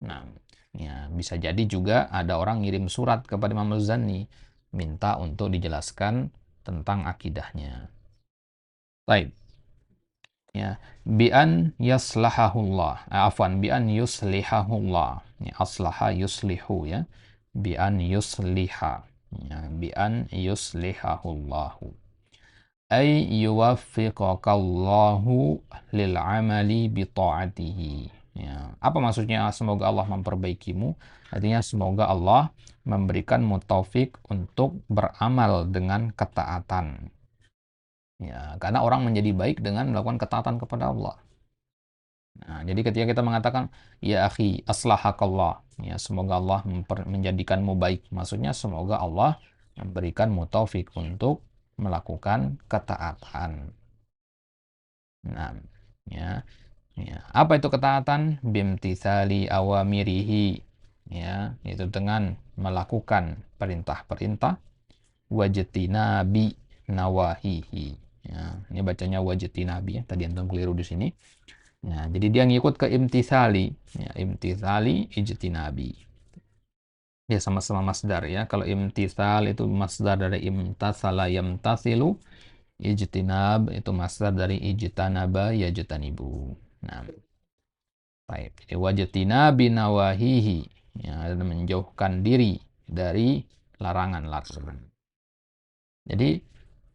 Nah, ya, bisa jadi juga ada orang ngirim surat kepada Imam Al-Muzanni minta untuk dijelaskan tentang akidahnya. Baik. Ya, bi an yaslahahullah, afwan, bi an yuslihahullah, ya, aslaha yuslihu ya, bi an yusliha, ya, bi an yuslihahullahu, ay yuwaffiqakallahu lil amali bi ta'atihi. Ya, apa maksudnya semoga Allah memperbaikimu? Artinya semoga Allah memberikanmu taufik untuk beramal dengan ketaatan. Ya, karena orang menjadi baik dengan melakukan ketaatan kepada Allah. Nah, jadi ketika kita mengatakan ya akhi aslahakallah, ya semoga Allah menjadikanmu baik, maksudnya semoga Allah memberikanmu taufik untuk melakukan ketaatan. Nah, ya, ya. Apa itu ketaatan? Bimtithali awamirihi, ya, itu dengan melakukan perintah-perintah, wajtinabi nawahihi. Ya, ini bacanya wajtinabi ya. Tadi antum keliru di sini. Nah, jadi dia ngikut ke imtithali. Ya, imtithali ijtinabi. Ya sama-sama masdar ya. Kalau imtithal itu masdar dari imtathala yamtathilu. Ijtinab itu masdar dari ijtanaba yajtanibu. Nah, baik. Jadi wajtinabi nawahihi. Ya, dan menjauhkan diri dari larangan-larangan. Jadi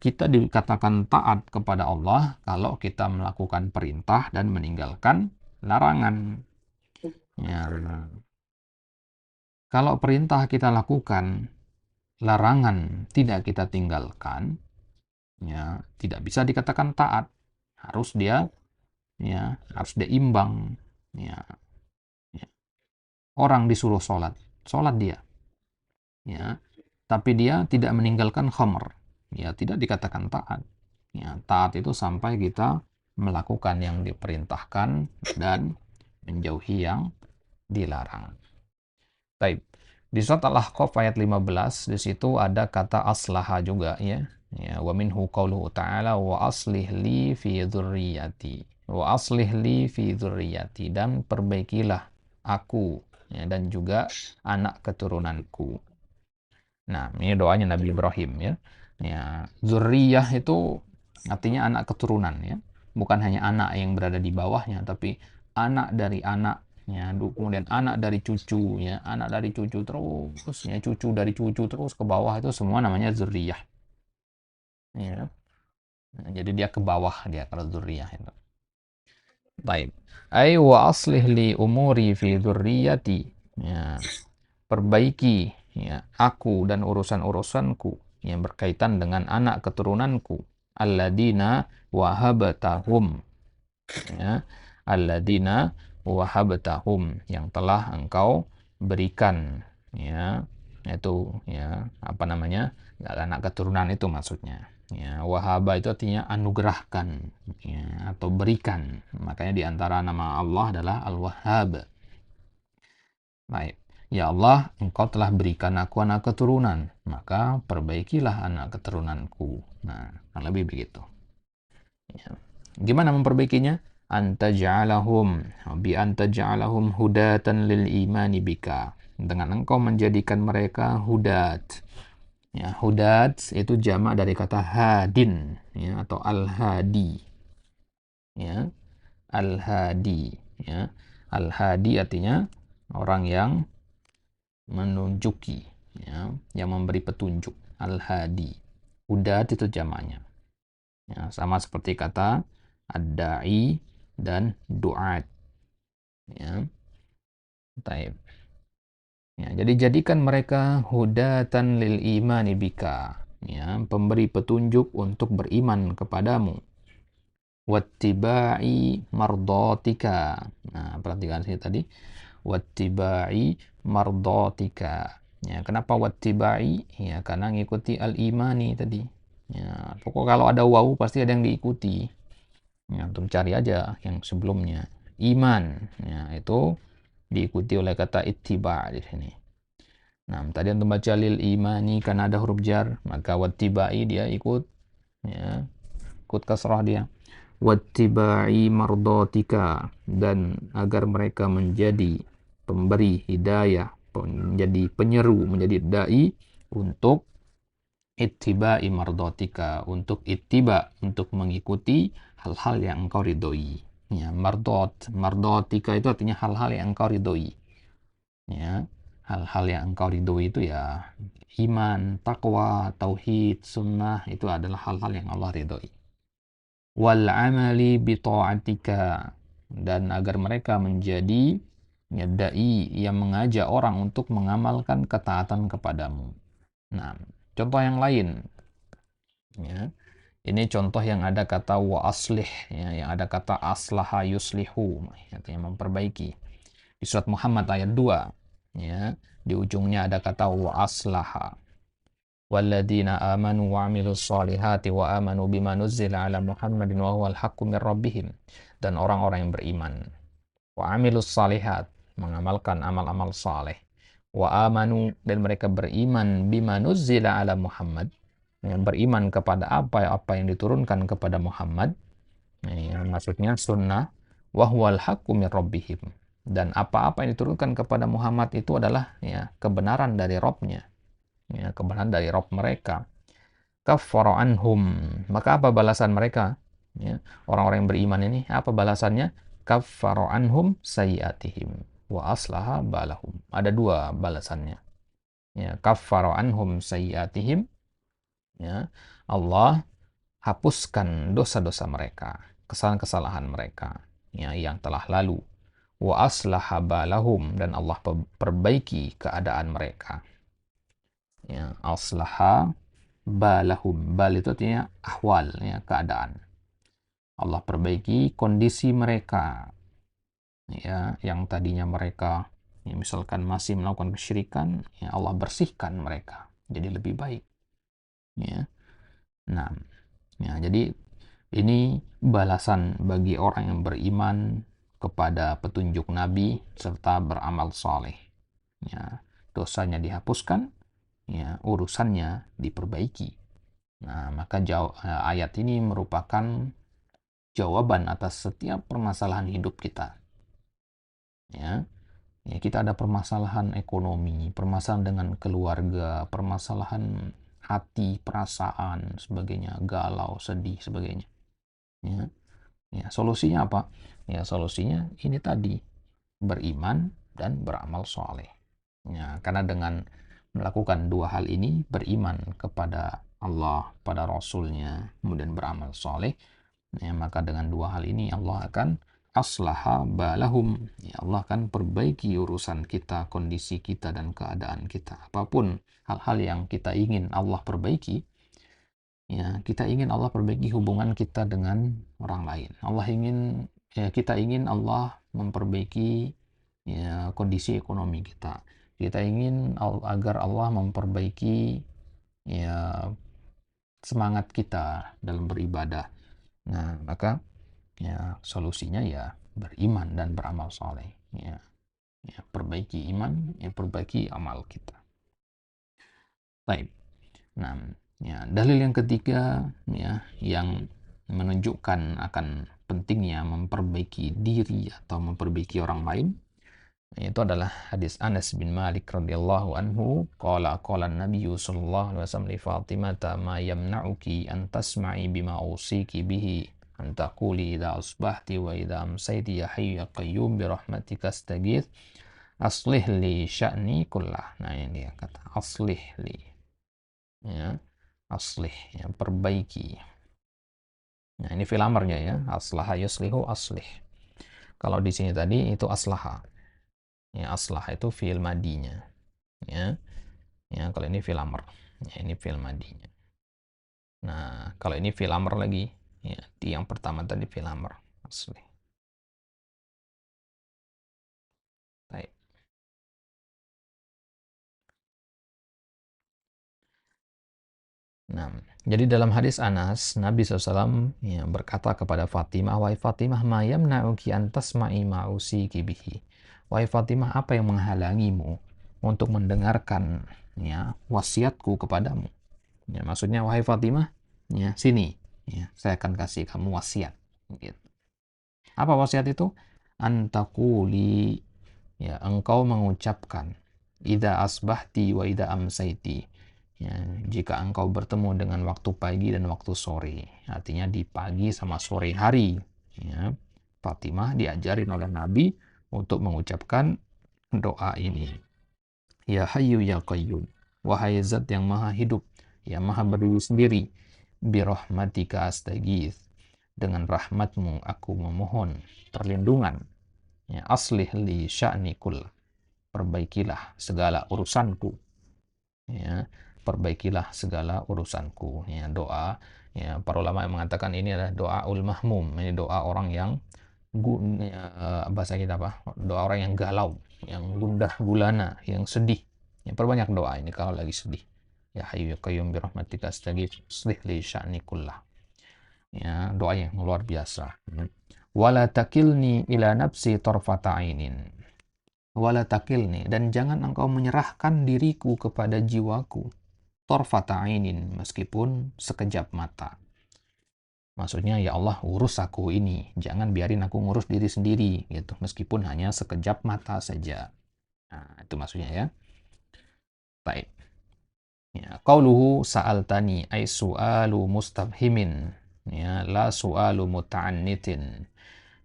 kita dikatakan taat kepada Allah kalau kita melakukan perintah dan meninggalkan larangan. Ya, kalau perintah kita lakukan, larangan tidak kita tinggalkan, ya tidak bisa dikatakan taat. Harus dia, ya harus dia imbang. Ya, ya. Orang disuruh sholat, sholat dia, ya. Tapi dia tidak meninggalkan khamr, ya tidak dikatakan taat. Ya, taat itu sampai kita melakukan yang diperintahkan dan menjauhi yang dilarang. Baik. Di surat Al-Ahqaf ayat 15 di situ ada kata aslaha juga ya. Ya, wa minhu qauluhu ta'ala wa aslih li fi dzurriyyati. Wa aslih li fi dzurriyyati, dan perbaikilah aku ya, dan juga anak keturunanku. Nah, ini doanya Nabi Ibrahim ya. Ya, zurriyah itu artinya anak keturunan ya. Bukan hanya anak yang berada di bawahnya, tapi anak dari anaknya, kemudian anak dari cucu ya, anak dari cucu terus ya, cucu dari cucu terus ke bawah, itu semua namanya zurriyah. Ya. Nah, jadi dia ke bawah dia kalau zurriyah itu. Baik. Ai wa aslih li umuri fi dzurriyyati. Ya, perbaiki ya aku dan urusan-urusanku yang berkaitan dengan anak keturunanku, alladina wahabtahum, ya alladina wahabtahum, yang telah engkau berikan, ya itu ya apa namanya, anak keturunan itu maksudnya. Ya, wahaba itu artinya anugerahkan ya, atau berikan. Makanya di antara nama Allah adalah Al-Wahhab. Baik. Ya Allah, engkau telah berikan aku anak keturunan, maka perbaikilah anak keturunanku. Nah, lebih begitu. Ya. Gimana memperbaikinya? Bi antaj'alahum hudatan lil imani bika. Dengan engkau menjadikan mereka hudat. Ya, hudat itu jamak dari kata hadin ya, atau al-hadi. Ya, al-hadi ya. Al-hadi artinya orang yang menunjuki ya, yang memberi petunjuk, al-hadi. Hudat itu jamaknya ya, sama seperti kata ad-da'i dan du'at ya. Taib. Ya, jadi jadikan mereka hudatan lil imani bika ya, pemberi petunjuk untuk beriman kepadamu, wattiba'i mardatika. Nah, perhatikan sini tadi, wattiba'i mardatika. Ya, kenapa wattiba'i? Ya, karena ngikuti al-imani tadi. Ya, pokok kalau ada wawu pasti ada yang diikuti. Ya, antum cari aja yang sebelumnya. Iman, ya, itu diikuti oleh kata ittiba' di sini. Nah, tadi antum baca lil imani karena ada huruf jar, maka wattiba'i dia ikut, ya, ikut kasrah dia. Wattiba'i mardatika, dan agar mereka menjadi pemberi hidayah, menjadi penyeru, menjadi dai untuk ittiba'i mardatika, untuk ittiba, untuk mengikuti hal-hal yang engkau ridhoi. Ya, mardatika itu artinya hal-hal yang engkau ridhoi. Ya, hal-hal yang engkau ridhoi itu ya iman, takwa, tauhid, sunnah, itu adalah hal-hal yang Allah ridhoi. Wal amali bi ta'atika, dan agar mereka menjadi ya, dai yang mengajak orang untuk mengamalkan ketaatan kepadamu. Nah, contoh yang lain ya. Ini contoh yang ada kata wa aslih ya, yang ada kata aslaha yuslihu, artinya memperbaiki. Di surat Muhammad ayat 2 ya, di ujungnya ada kata wa aslaha. Walladzina amanu wa amilus solihati wa amanu bima nuzzila ala Muhammadin wa huwal haqqu mir rabbihim, dan orang-orang yang beriman, wa amilus salihat, mengamalkan amal-amal saleh, wa amanu, dan mereka beriman bima nuzzila ala Muhammad, beriman kepada apa yang diturunkan kepada Muhammad, maksudnya sunnah, wahwal haqqu min rabbihim, dan apa-apa yang diturunkan kepada Muhammad itu adalah kebenaran dari Rabb-nya, kebenaran dari Rabb mereka. Kaffara anhum, maka apa balasan mereka? Orang-orang yang beriman ini apa balasannya? Kaffara anhum sayyiatihim wa aslaha balahum. Ada dua balasannya. Kaffara anhum sayyiatihim, Allah hapuskan dosa-dosa mereka, kesalahan-kesalahan mereka yang telah lalu. Wa aslaha balahum, dan Allah perbaiki keadaan mereka. Aslaha balahum, bal itu artinya ahwal, keadaan. Allah perbaiki kondisi mereka, yang tadinya mereka misalkan masih melakukan kesyirikan, Allah bersihkan mereka jadi lebih baik. Nah, jadi ini balasan bagi orang yang beriman kepada petunjuk Nabi serta beramal saleh. Dosanya dihapuskan, urusannya diperbaiki. Nah, maka ayat ini merupakan jawaban atas setiap permasalahan hidup kita. Kita ada permasalahan ekonomi, permasalahan dengan keluarga, permasalahan hati, perasaan, sebagainya, galau, sedih, sebagainya. Solusinya apa? Solusinya ini tadi, beriman dan beramal soleh. Karena dengan melakukan dua hal ini, beriman kepada Allah, pada Rasulnya, kemudian beramal soleh, maka dengan dua hal ini Allah akan aslaha balahum, Allah akan perbaiki urusan kita, kondisi kita, dan keadaan kita. Apapun hal-hal yang kita ingin Allah perbaiki, kita ingin Allah perbaiki hubungan kita dengan orang lain. Kita ingin Allah memperbaiki kondisi ekonomi kita. Kita ingin agar Allah memperbaiki semangat kita dalam beribadah. Nah, maka solusinya beriman dan beramal soleh. Perbaiki iman, perbaiki amal kita. Baik. Nah, dalil yang ketiga yang menunjukkan akan pentingnya memperbaiki diri atau memperbaiki orang lain, itu adalah hadis Anas bin Malik radhiyallahu anhu, qala Nabi sallallahu alaihi wasallam li Fatimah, ma yamna'uki an tasma'i bima usiki bihi an taquli idza asbahti wa idza amsayti ya hayyu ya qayyum bi rahmatika astaghith aslih li sya'ni kullah. Nah, ini dia kata aslih li, aslih, perbaiki. Nah, ini fil amarnya aslaha yuslihu aslih. Kalau di sini tadi itu aslaha. Aslaha itu fi'il madinya. Kalau ini fil amr. Ini fi'il madinya. Nah, kalau ini fil amr lagi, di yang pertama tadi fil amr aslih. Baik. Nah, jadi dalam hadis Anas, Nabi SAW berkata kepada Fatimah, wahai Fatimah, ma yamna'uki an tasma'i ma usiki bihi. Wahai Fatimah, apa yang menghalangimu untuk mendengarkan wasiatku kepadamu? Maksudnya, wahai Fatimah, sini, saya akan kasih kamu wasiat. Gitu. Apa wasiat itu? Antakuli, engkau mengucapkan, idza asbahti wa idza amsaiti. Jika engkau bertemu dengan waktu pagi dan waktu sore, artinya di pagi sama sore hari, Fatimah diajarin oleh Nabi untuk mengucapkan doa ini. Ya Hayyu ya Qayyum, wahai Zat yang maha hidup, yang maha berdiri sendiri, birahmatika astaghith, dengan rahmatmu aku memohon perlindungan. Aslih li sya'ni kull, perbaikilah segala urusanku. Perbaikilah segala urusanku. Doa, para ulama yang mengatakan ini adalah doa ul mahmum. Ini doa orang yang bahasa kita apa? Doa orang yang galau, yang gundah gulana, yang sedih. Perbanyak doa ini kalau lagi sedih. Ya Hayyu ya Qayyum bi rahmatika astaghits aslih li sya'ni kullah. Doa yang luar biasa. Wala takilni ila nafsi tarfata ainin. Wala takilni, dan jangan engkau menyerahkan diriku kepada jiwaku. tarfata ainin, meskipun sekejap mata. Maksudnya, ya Allah, urus aku ini, jangan biarin aku ngurus diri sendiri gitu, meskipun hanya sekejap mata saja. Nah, itu maksudnya ya. Baik. Ya, qauluhu sa'altani ay su'alu mustabhimin, ya, la su'alu muta'annitin.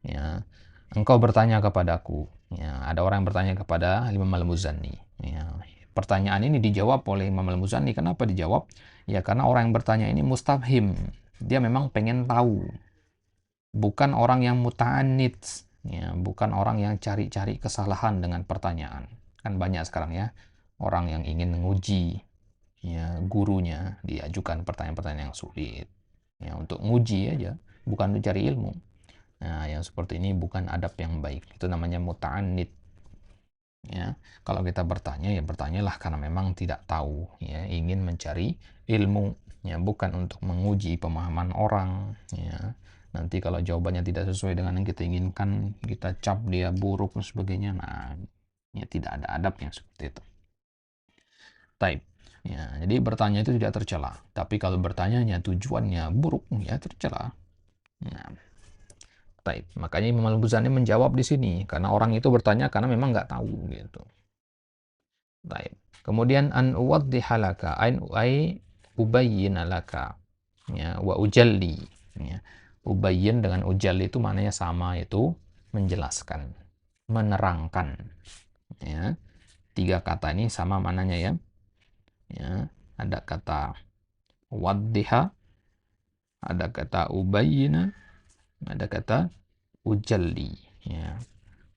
Ya, engkau bertanya kepadaku. Ya, ada orang yang bertanya kepada Imam Al-Muzani. Ya, pertanyaan ini dijawab oleh Imam Al-Muzani. Kenapa dijawab? Ya, karena orang yang bertanya ini mustabhim. Dia memang pengen tahu. Bukan orang yang muta'annit. Ya, bukan orang yang cari-cari kesalahan dengan pertanyaan. Kan banyak sekarang ya, orang yang ingin menguji ya gurunya, diajukan pertanyaan-pertanyaan yang sulit ya untuk nguji aja, bukan untuk cari ilmu. Nah, yang seperti ini bukan adab yang baik, itu namanya muta'annid ya. Kalau kita bertanya, ya bertanyalah karena memang tidak tahu ya, ingin mencari ilmu ya, bukan untuk menguji pemahaman orang ya. Nanti kalau jawabannya tidak sesuai dengan yang kita inginkan, kita cap dia buruk dan sebagainya, nah ya tidak ada adabnya seperti itu. Taib. Ya, jadi bertanya itu tidak tercela. Tapi kalau bertanyanya tujuannya buruk, ya tercela. Nah, taib. Makanya Imam Al-Ghazali menjawab di sini. Karena orang itu bertanya karena memang nggak tahu. Gitu. Taib. Kemudian an uwaddihalaka, ain ay ubayyina laka. Ya, wa ujalli. Ya. Ubayyin dengan ujalli itu maknanya sama, yaitu menjelaskan, menerangkan. Ya. Tiga kata ini sama maknanya ya. Ya, ada kata waddiha, ada kata ubayyina, ada kata ujalli. Ya.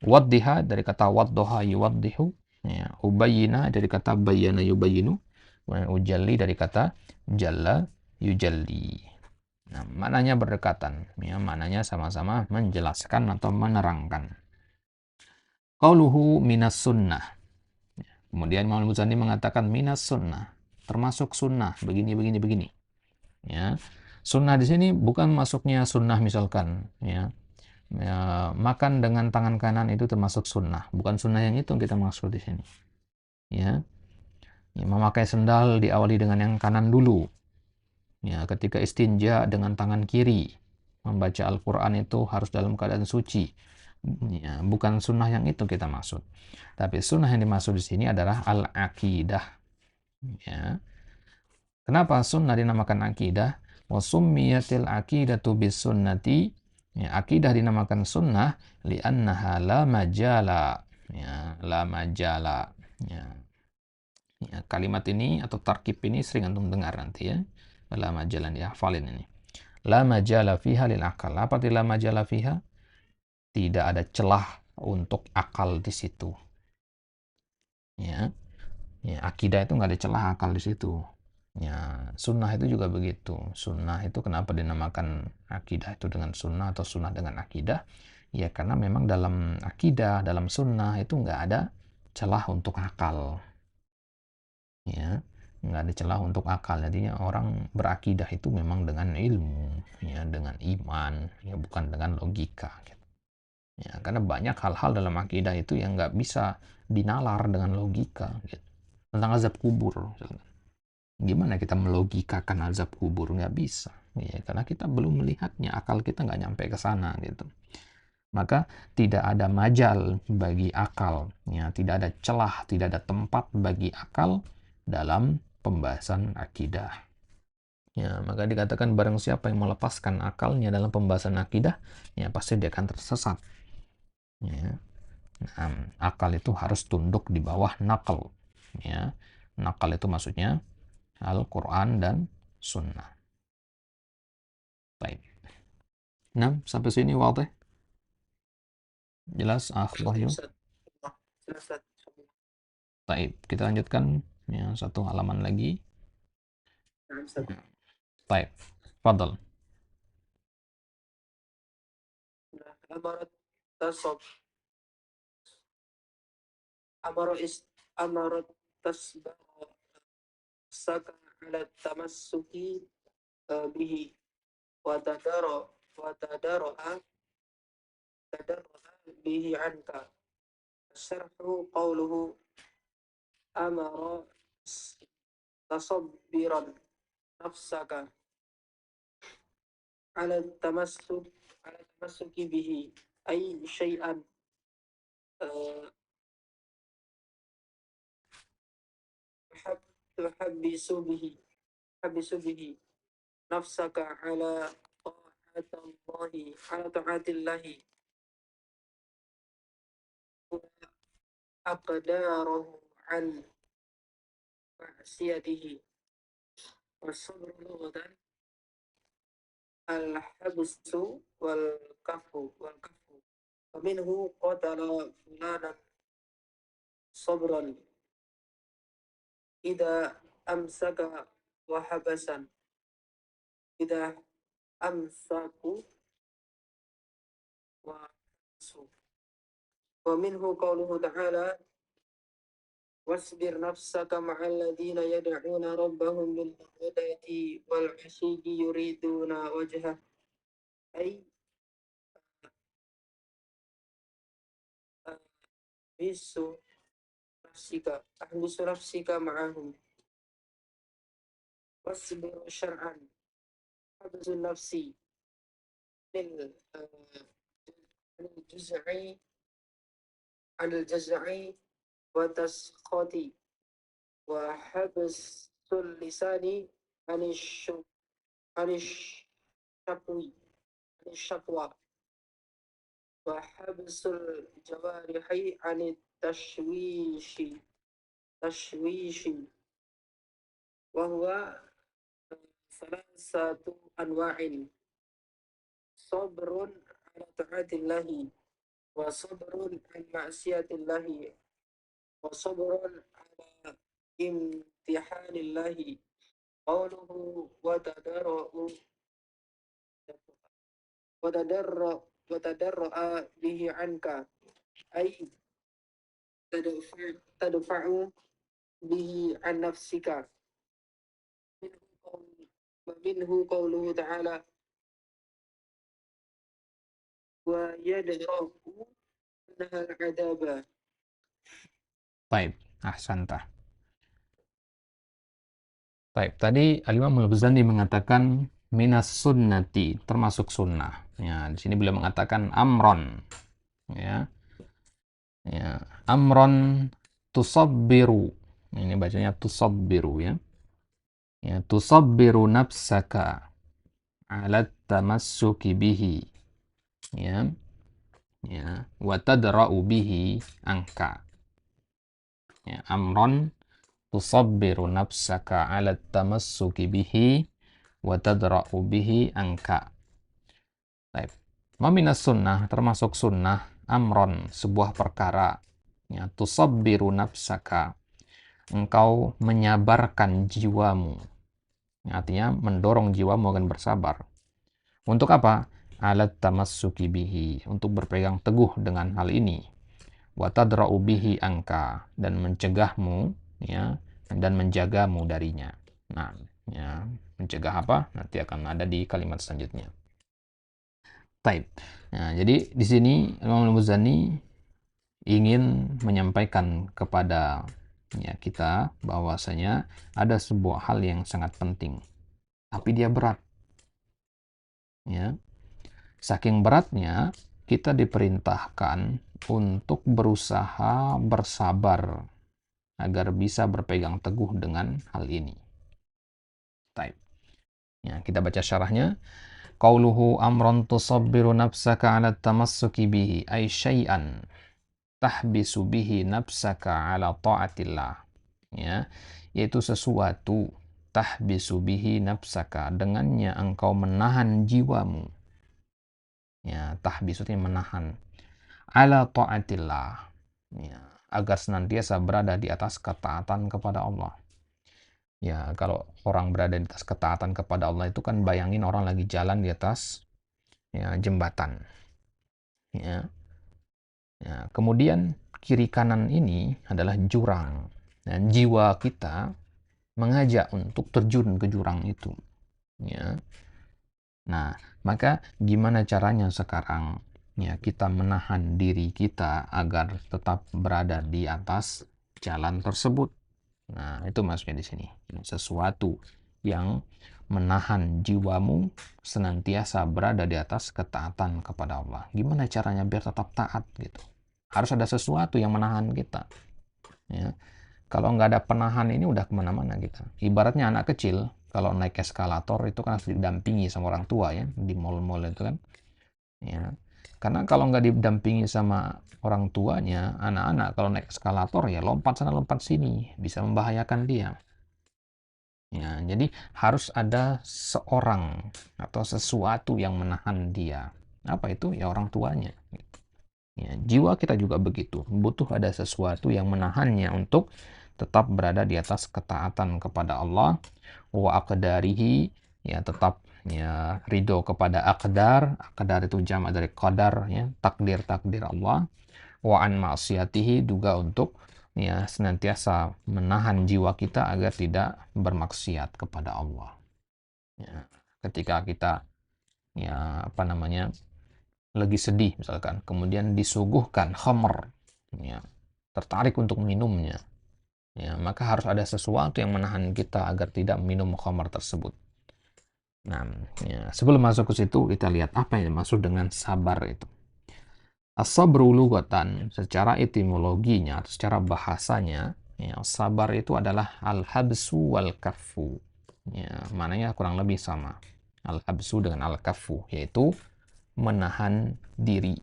Waddiha dari kata waddoha yuwaddihu, ya. Ubayyina dari kata bayyana yubayyinu, ujalli dari kata jalla yujalli. Nah, maknanya berdekatan, ya, maknanya sama-sama menjelaskan atau menerangkan. Qauluhu minas sunnah. Kemudian Imam Al-Muzani mengatakan minas sunnah, termasuk sunnah begini begini begini. Ya. Sunnah di sini bukan masuknya sunnah misalkan ya, makan dengan tangan kanan itu termasuk sunnah, bukan sunnah yang itu yang kita maksud di sini. Ya. Ya, memakai sendal diawali dengan yang kanan dulu. Ya, ketika istinja dengan tangan kiri, membaca Al-Quran itu harus dalam keadaan suci. Ya, bukan sunnah yang itu kita maksud. Tapi sunnah yang dimaksud di sini adalah al-aqidah. Ya. Kenapa sunnah dinamakan akidah? Wasummiyatil aqidatu bis sunnati. Ya, akidah dinamakan sunnah li'annaha la majala. Ya, la majala. Ya. Ya, kalimat ini atau tarkib ini sering antum dengar nanti ya. La majala, dihafalin ini. La majala fiha lil akal. Apa arti la majala fiha? Tidak ada celah untuk akal di situ. Ya. Ya, akidah itu nggak ada celah akal di situ. Ya, sunnah itu juga begitu. Sunnah itu kenapa dinamakan akidah itu dengan sunnah atau sunnah dengan akidah? Ya karena memang dalam akidah, dalam sunnah itu nggak ada celah untuk akal. Ya, nggak ada celah untuk akal. Jadinya orang berakidah itu memang dengan ilmu, ya, dengan iman, ya bukan dengan logika. Gitu. Ya, karena banyak hal-hal dalam akidah itu yang nggak bisa dinalar dengan logika. Gitu. Tentang azab kubur, misalkan. Gimana kita melogikakan azab kubur? Nggak bisa. Ya, karena kita belum melihatnya, akal kita nggak nyampe ke sana gitu. Maka tidak ada majal bagi akal, ya, tidak ada celah, tidak ada tempat bagi akal dalam pembahasan akidah. Ya, maka dikatakan barang siapa yang melepaskan akalnya dalam pembahasan akidah, ya pasti dia akan tersesat. Ya. Nah, akal itu harus tunduk di bawah nakal. Ya. Nakal itu maksudnya Al-Quran dan Sunnah. Baik. Nah, sampai sini wadih. Jelas, Wahyu. Baik, kita lanjutkan ya, satu halaman lagi. Baik, fadal. Amarat tasab amarat tasbah saka ala tamassuki bihi wa tadara bihi anka. Syarhu qawluhu amara tasabbiran nafsaka ala tamassuki bihi ay syai'an tuhabbisu bihi nafsaka ala ta'atillahi wa aqdarahu an ma'siyatihi wasabru lughatan al-habsu wal kafu wa minhu qatala fulanan sabran idza amsaka wa habasan idza amsaku wa habasu wa minhu qawluhu ta'ala wasbir nafsaka ma'al ladina yad'una rabbahum bil ghadati wal 'ashiyyi yuriduna wajhah ay bisu nafsika ma'ahum wasbir syar'an habsu nafsi lil juz'i anil jaz'i wa taskhati wa habsul lisani anish shakwa wa habsul jawarihi anit tashwishi wa huwa salasatu anwa'in sabrun ala ta'atillahi wa sabrun an ma'siyatillahi wa sabrun ala imtihanillahi qawluhu wa tadarra'a bihi anka ay tadfa'u bihi an nafsika minhu qawluhu ta'ala wa yadra'u anha adaba. Baik, ahsantah. Baik, tadi Al-Imam Al-Ghazali mengatakan minas sunnati, termasuk sunnah. Ya, di sini beliau mengatakan amron. Ya. Ya, amron tusabbiru. Ini bacanya tusabbiru ya. Ya, tusabbiru nafsaka ala tamassuki bihi. Ya. Ya, wa tadra'u bihi angka. Ya, amron tusabbiru nafsaka ala tamassuki bihi wa tadra'u bihi angka. Baik. Maminas sunnah, termasuk sunnah, amron, sebuah perkara. Ya, tusabbiru nafsaka, engkau menyabarkan jiwamu. Ya, artinya mendorong jiwamu akan bersabar. Untuk apa? Alat tamassuki bihi, untuk berpegang teguh dengan hal ini. Wa tadra'u bihi angka, dan mencegahmu, ya, dan menjagamu darinya. Nah, ya, mencegah apa? Nanti akan ada di kalimat selanjutnya. Taib. Nah, jadi di sini Imam Al-Muzani ingin menyampaikan kepada ya, kita bahwasanya ada sebuah hal yang sangat penting, tapi dia berat. Ya. Saking beratnya, kita diperintahkan untuk berusaha bersabar agar bisa berpegang teguh dengan hal ini. Taib. Ya, kita baca syarahnya. Qauluhu amran tusabbiru nafsaka 'ala tamassuki bihi ay syai'an tahbisu bihi nafsaka 'ala ta'atillah. Ya, yaitu sesuatu tahbisu bihi nafsaka, dengannya engkau menahan jiwamu. Ya, tahbisu itu menahan 'ala ta'atillah. Ya, agar senantiasa berada di atas ketaatan kepada Allah. Ya, kalau orang berada di atas ketaatan kepada Allah itu kan bayangin orang lagi jalan di atas ya, jembatan. Ya. Ya, kemudian kiri kanan ini adalah jurang. Dan jiwa kita mengajak untuk terjun ke jurang itu. Ya. Nah, maka gimana caranya sekarang? Ya, kita menahan diri kita agar tetap berada di atas jalan tersebut. Nah, itu maksudnya di sini. Sesuatu yang menahan jiwamu senantiasa berada di atas ketaatan kepada Allah. Gimana caranya biar tetap taat gitu? Harus ada sesuatu yang menahan kita. Ya. Kalau nggak ada penahan ini udah kemana-mana kita. Ibaratnya anak kecil, kalau naik eskalator itu kan harus didampingi sama orang tua ya, di mall-mall itu kan. Ya. Karena kalau nggak didampingi sama orang tuanya, anak-anak kalau naik eskalator ya lompat sana lompat sini, bisa membahayakan dia. Ya, jadi harus ada seorang atau sesuatu yang menahan dia. Apa itu? Ya orang tuanya. Ya, jiwa kita juga begitu. Butuh ada sesuatu yang menahannya untuk tetap berada di atas ketaatan kepada Allah. Wa aqdarihi, ya tetap ya ridho kepada aqdar. Aqdar itu jamak dari qadar, ya takdir-takdir Allah. Wa an ma'siyatihi, juga untuk ya senantiasa menahan jiwa kita agar tidak bermaksiat kepada Allah. Ya, ketika kita ya apa namanya lagi sedih misalkan, kemudian disuguhkan khamr, ya tertarik untuk minumnya, ya maka harus ada sesuatu yang menahan kita agar tidak minum khamr tersebut. Nah, ya, sebelum masuk ke situ kita lihat apa yang dimaksud dengan sabar itu. As-sabru lughatan, secara etimologinya, secara bahasanya, ya, sabar itu adalah al-habsu wal kaffu. Ya, maknanya kurang lebih sama. Al-habsu dengan al-kaffu, yaitu menahan diri.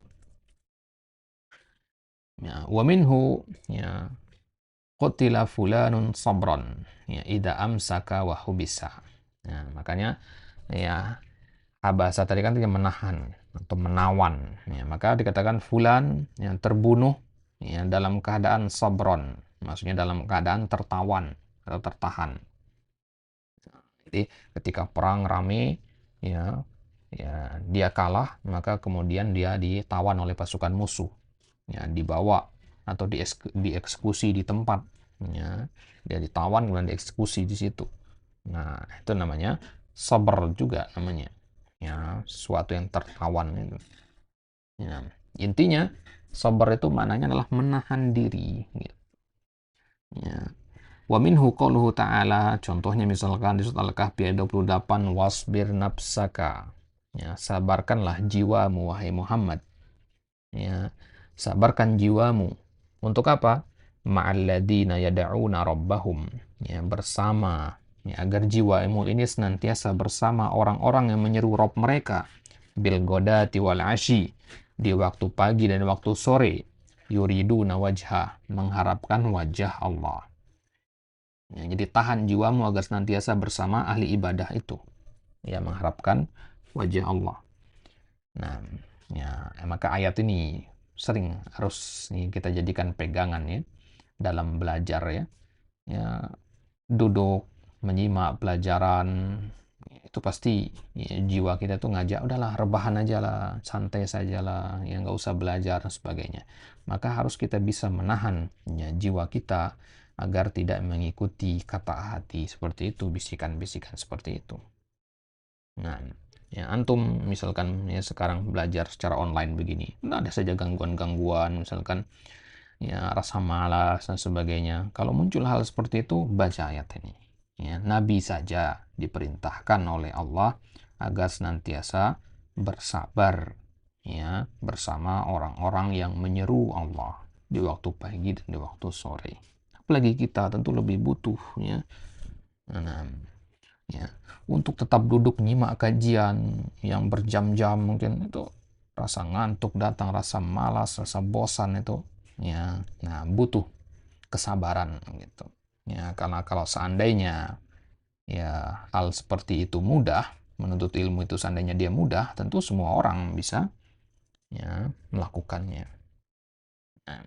Ya, wa minhu ya qutila fulanun sabran, ya idza amsaka wa hubisa. Ya, makanya ya habasa tadi kan menahan atau menawan, ya, maka dikatakan fulan yang terbunuh ya dalam keadaan sabron, maksudnya dalam keadaan tertawan atau tertahan. Jadi ketika perang rame ya ya dia kalah, maka kemudian dia ditawan oleh pasukan musuh, ya dibawa atau dieksekusi di tempat, ya dia ditawan kemudian dieksekusi di situ. Nah, itu namanya sabar juga namanya. Ya, sesuatu yang tertawan itu. Ya, intinya sabar itu maknanya adalah menahan diri gitu. Ya. Wa minhu qauluhu ta'ala, contohnya misalkan di surat Al-Kahfi ayat 28, wasbir nafsaka. Ya, sabarkanlah jiwamu wahai Muhammad. Ya, sabarkan jiwamu. Untuk apa? Ma'alladina yada'una rabbahum. Ya, bersama. Ya, agar jiwamu ini senantiasa bersama orang-orang yang menyeru Rabb mereka. Bil godati wal ashi. Di waktu pagi dan waktu sore. Yuriduna wajhah. Mengharapkan wajah Allah. Ya, jadi tahan jiwamu agar senantiasa bersama ahli ibadah itu. Ya, mengharapkan wajah Allah. Nah, ya, maka ayat ini sering harus kita jadikan pegangan ya dalam belajar ya. Ya, duduk menyimak pelajaran itu pasti ya, jiwa kita tuh ngajak udahlah rebahan aja lah, santai saja lah, ya nggak usah belajar dan sebagainya. Maka harus kita bisa menahan ya, jiwa kita agar tidak mengikuti kata hati seperti itu, bisikan-bisikan seperti itu. Nah, ya antum misalkan ya sekarang belajar secara online begini, nah ada saja gangguan-gangguan, misalkan ya rasa malas dan sebagainya. Kalau muncul hal seperti itu, baca ayat ini. Ya, Nabi saja diperintahkan oleh Allah agar senantiasa bersabar ya bersama orang-orang yang menyeru Allah di waktu pagi dan di waktu sore. Apalagi kita tentu lebih butuh ya. Nah, ya untuk tetap duduk nyimak kajian yang berjam-jam mungkin itu rasa ngantuk datang, rasa malas, rasa bosan itu ya, nah butuh kesabaran gitu ya, karena kalau seandainya ya hal seperti itu mudah, menuntut ilmu itu seandainya dia mudah, tentu semua orang bisa ya melakukannya. Nah,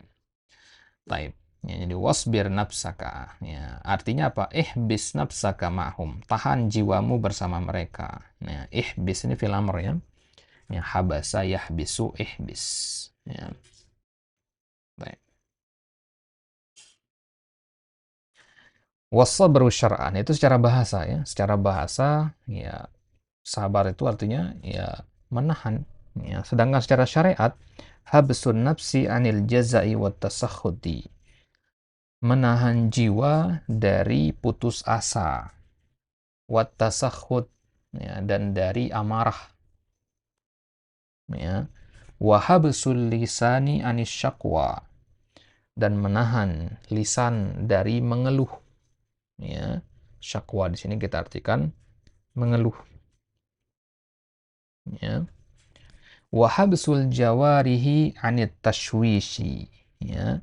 taib. Ya, jadi wasbir nafsaka. Ya, artinya apa? Ihbis nafsaka ma'hum. Tahan jiwamu bersama mereka. Nah, ihbis ini fil amr ya. Ya, habasa yahbisu ihbis. Ya, baik. Wasabru syar'an itu secara bahasa ya. Secara bahasa ya sabar itu artinya ya menahan. Ya, sedangkan secara syariat habsun nafsi anil jazai wat tasakhudi. menahan jiwa dari putus asa, wat tasakhut, ya, dan dari amarah, ya, wa habsul lisani anis syakwa, dan menahan lisan dari mengeluh, ya. Syakwa di sini kita artikan mengeluh, ya. Wa habsul jawarihi anit tashwishi, ya,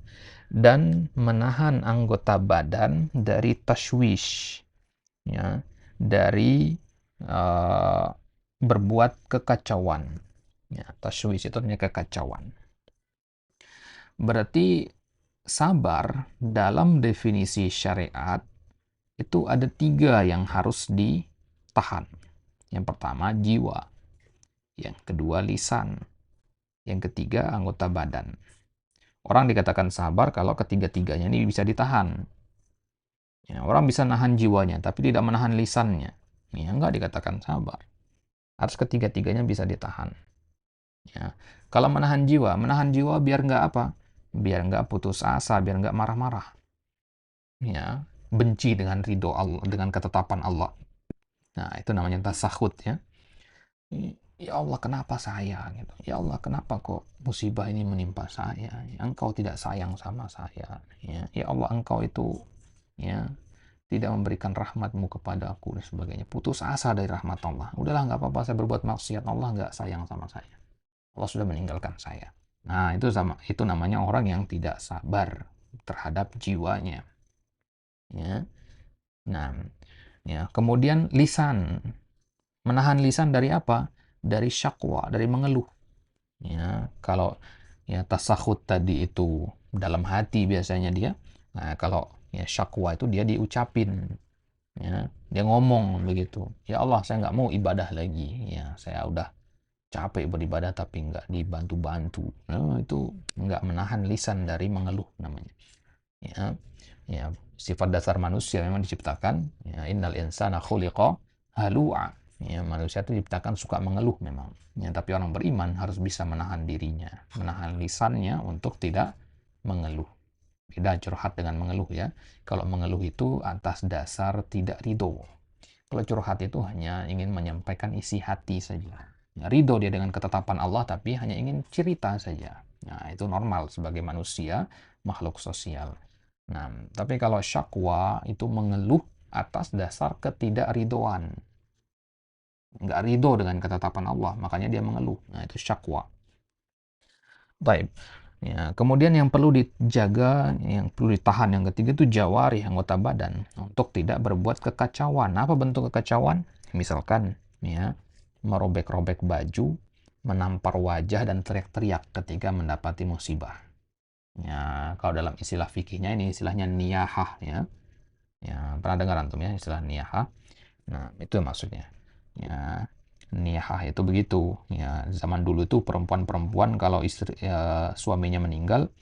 dan menahan anggota badan dari tashwish, ya, dari berbuat kekacauan, ya. Tashwish itu artinya kekacauan. Berarti sabar dalam definisi syariat itu ada 3 yang harus ditahan. Yang pertama jiwa, yang kedua lisan, yang ketiga anggota badan. Orang dikatakan sabar kalau ketiga-tiganya ini bisa ditahan. Ya, orang bisa nahan jiwanya tapi tidak menahan lisannya, ya enggak dikatakan sabar. Harus ketiga-tiganya bisa ditahan. Ya. Kalau menahan jiwa biar nggak apa? Biar nggak putus asa, biar nggak marah-marah. Ya, benci dengan ridho Allah, dengan ketetapan Allah. Nah, itu namanya tasakhut, ya. Ya Allah, kenapa saya? Gitu. Ya Allah, kenapa kok musibah ini menimpa saya? Ya, Engkau tidak sayang sama saya. Ya Allah, Engkau itu, ya, tidak memberikan rahmatmu kepada aku dan sebagainya. Putus asa dari rahmat Allah. Udahlah, nggak apa-apa, saya berbuat maksiat. Allah nggak sayang sama saya. Allah sudah meninggalkan saya. Nah, itu namanya orang yang tidak sabar terhadap jiwanya. Ya. Nah, ya, kemudian lisan. Menahan lisan dari apa? Dari syakwa, dari mengeluh. Ya, kalau ya tasakhut tadi itu dalam hati biasanya dia. Nah, kalau ya syakwa itu dia diucapin. Ya, dia ngomong begitu. Ya Allah, saya nggak mau ibadah lagi. Ya, saya udah capek beribadah tapi nggak dibantu-bantu. Nah, itu nggak menahan lisan dari mengeluh namanya. Ya, ya, sifat dasar manusia memang diciptakan. Ya, innal insana khuliqa halu'a. Ya, manusia itu diciptakan suka mengeluh memang. Ya, tapi orang beriman harus bisa menahan dirinya, menahan lisannya untuk tidak mengeluh. Beda curhat dengan mengeluh, ya. Kalau mengeluh itu atas dasar tidak ridho. Kalau curhat itu hanya ingin menyampaikan isi hati saja. Ya, ridho dia dengan ketetapan Allah, tapi hanya ingin cerita saja. Nah, itu normal sebagai manusia, makhluk sosial. Nah, tapi kalau syakwa itu mengeluh atas dasar ketidakridhoan. Nggak ridho dengan ketetapan Allah, makanya dia mengeluh. Nah, itu syakwa. Baik. Ya, kemudian yang perlu dijaga, yang perlu ditahan yang ketiga itu jawari, anggota badan, untuk tidak berbuat kekacauan. Apa bentuk kekacauan? Misalkan, ya, merobek-robek baju, menampar wajah dan teriak-teriak ketika mendapati musibah. Ya, kalau dalam istilah fikihnya ini istilahnya niyahah, ya. Ya, pernah dengar antum ya istilah niyahah? Nah, itu maksudnya. Ya, niyahah itu begitu. Ya, zaman dulu itu perempuan-perempuan kalau suaminya meninggal,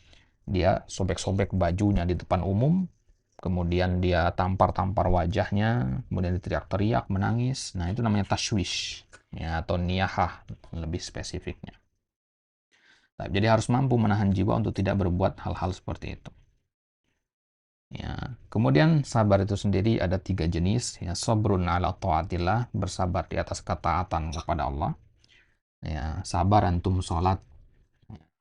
dia sobek-sobek bajunya di depan umum, kemudian dia tampar-tampar wajahnya, kemudian teriak-teriak, menangis. Nah, itu namanya tashwish, ya, atau niyahah lebih spesifiknya. Nah, jadi harus mampu menahan jiwa untuk tidak berbuat hal-hal seperti itu. Ya, kemudian sabar itu sendiri ada 3 jenis, ya, sabrun ala taatillah, bersabar di atas ketaatan kepada Allah. Ya, sabar antum sholat,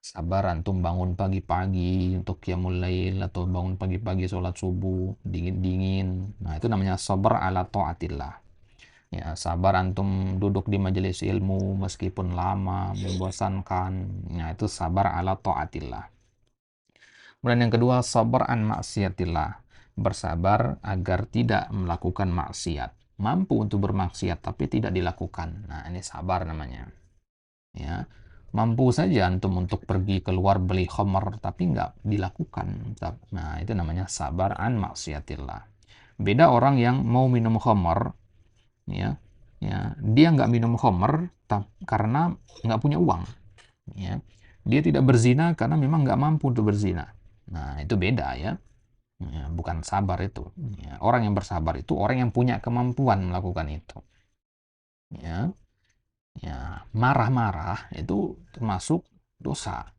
sabar antum bangun pagi-pagi untuk qiyamul lail atau bangun pagi-pagi sholat subuh dingin-dingin. Nah, itu namanya sabar ala taatillah. Ya, sabar antum duduk di majelis ilmu meskipun lama, membosankan. Nah, itu sabar ala taatillah. Kemudian yang kedua, sabar an maksiatillah. Bersabar agar tidak melakukan maksiat. Mampu untuk bermaksiat tapi tidak dilakukan. Nah, ini sabar namanya. Ya. Mampu saja antum untuk pergi keluar beli khamar tapi nggak dilakukan. Nah, itu namanya sabar an maksiatillah. Beda orang yang mau minum khamar, ya. Ya, dia nggak minum khamar karena nggak punya uang. Ya. Dia tidak berzina karena memang nggak mampu untuk berzina. Nah, itu beda, ya. Ya, bukan sabar itu. Ya, orang yang bersabar itu orang yang punya kemampuan melakukan itu. Ya, ya, marah-marah itu termasuk dosa.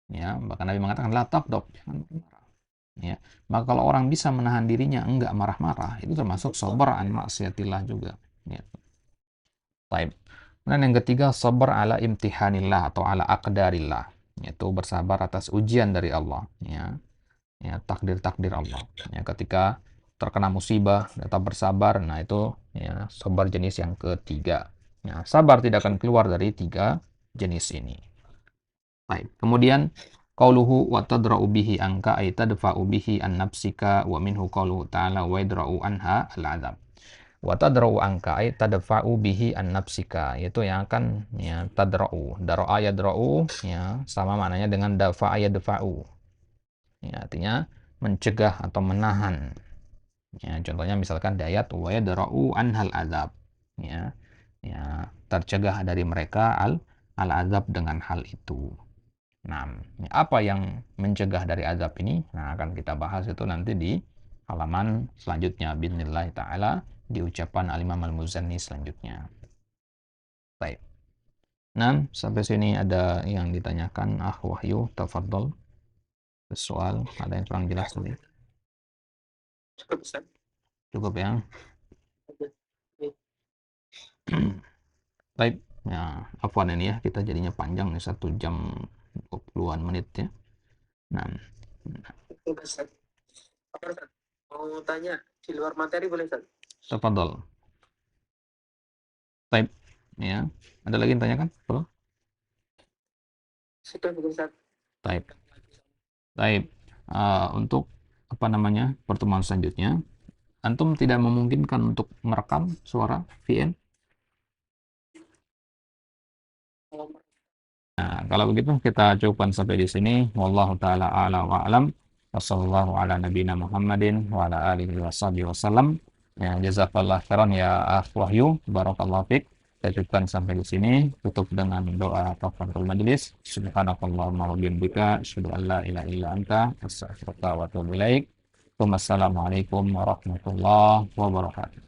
Ya, bahkan Nabi mengatakan la taqdab, jangan marah. Ya, Maka kalau orang bisa menahan dirinya enggak marah-marah, itu termasuk sabar an maksiatillah juga. Ya. Baik. Dan yang ketiga, sabar ala imtihanillah atau ala aqdarillah, yaitu bersabar atas ujian dari Allah. Ya, takdir-takdir Allah. Ya, ketika terkena musibah, tetap bersabar. Nah, itu ya sabar jenis yang ketiga. Ya, sabar tidak akan keluar dari tiga jenis ini. Baik. Kemudian qauluhu wa tadra'u bihi anka ay tadfa'u bihi an nafsika wa minhu qauluhu ta'ala wa yadra'u anha al-'adzab. Wa tadra'u anka ay tadfa'u bihi an nafsika, yaitu yang akan ya tadra'u. Dara'a yadra'u ya sama maknanya dengan dafa'a yadfa'u. Ya, artinya mencegah atau menahan. Ya, contohnya misalkan di ayat wa yadra'u anhal azab. Ya. Ya, tercegah dari mereka al-azab dengan hal itu. Nah, apa yang mencegah dari azab ini? Nah, akan kita bahas itu nanti di halaman selanjutnya bismillah taala di ucapan Al-Imam Al-Muzanni selanjutnya. Baik. Nah, sampai sini ada yang ditanyakan Wahyu, tafadhol. Soal ada yang kurang jelas tadi. Cukup, Ustaz. Cukup ya. Baik. Ya, afwan ini ya, kita jadinya panjang nih 1 jam 20-an menit ya. Nah, Cukup, Ustaz. Apa, Ustaz? Mau tanya di luar materi boleh, Ustaz? tafadhol. Baik. Ya. Ada lagi yang tanyakan? Belum? Sudah, Ustaz. Baik. Baik. Untuk apa namanya? Pertemuan selanjutnya, antum tidak memungkinkan untuk merekam suara VN? Nah, kalau begitu kita cukupkan sampai di sini. Wallahu taala a'la wa a'lam. Wassallallahu ala nabiyina Muhammadin wa ala alihi wasallam. Ya, jazakallah khairan ya Wahyu. Barakallahu fiik. Saya cukupkan sampai di sini. Tutup dengan doa kafaratul majelis. Subhanakallahumma wa bihamdika asyhadu an la ilaha illa anta astaghfiruka wa atubu ilaik. Wassalamualaikum warahmatullahi wabarakatuh.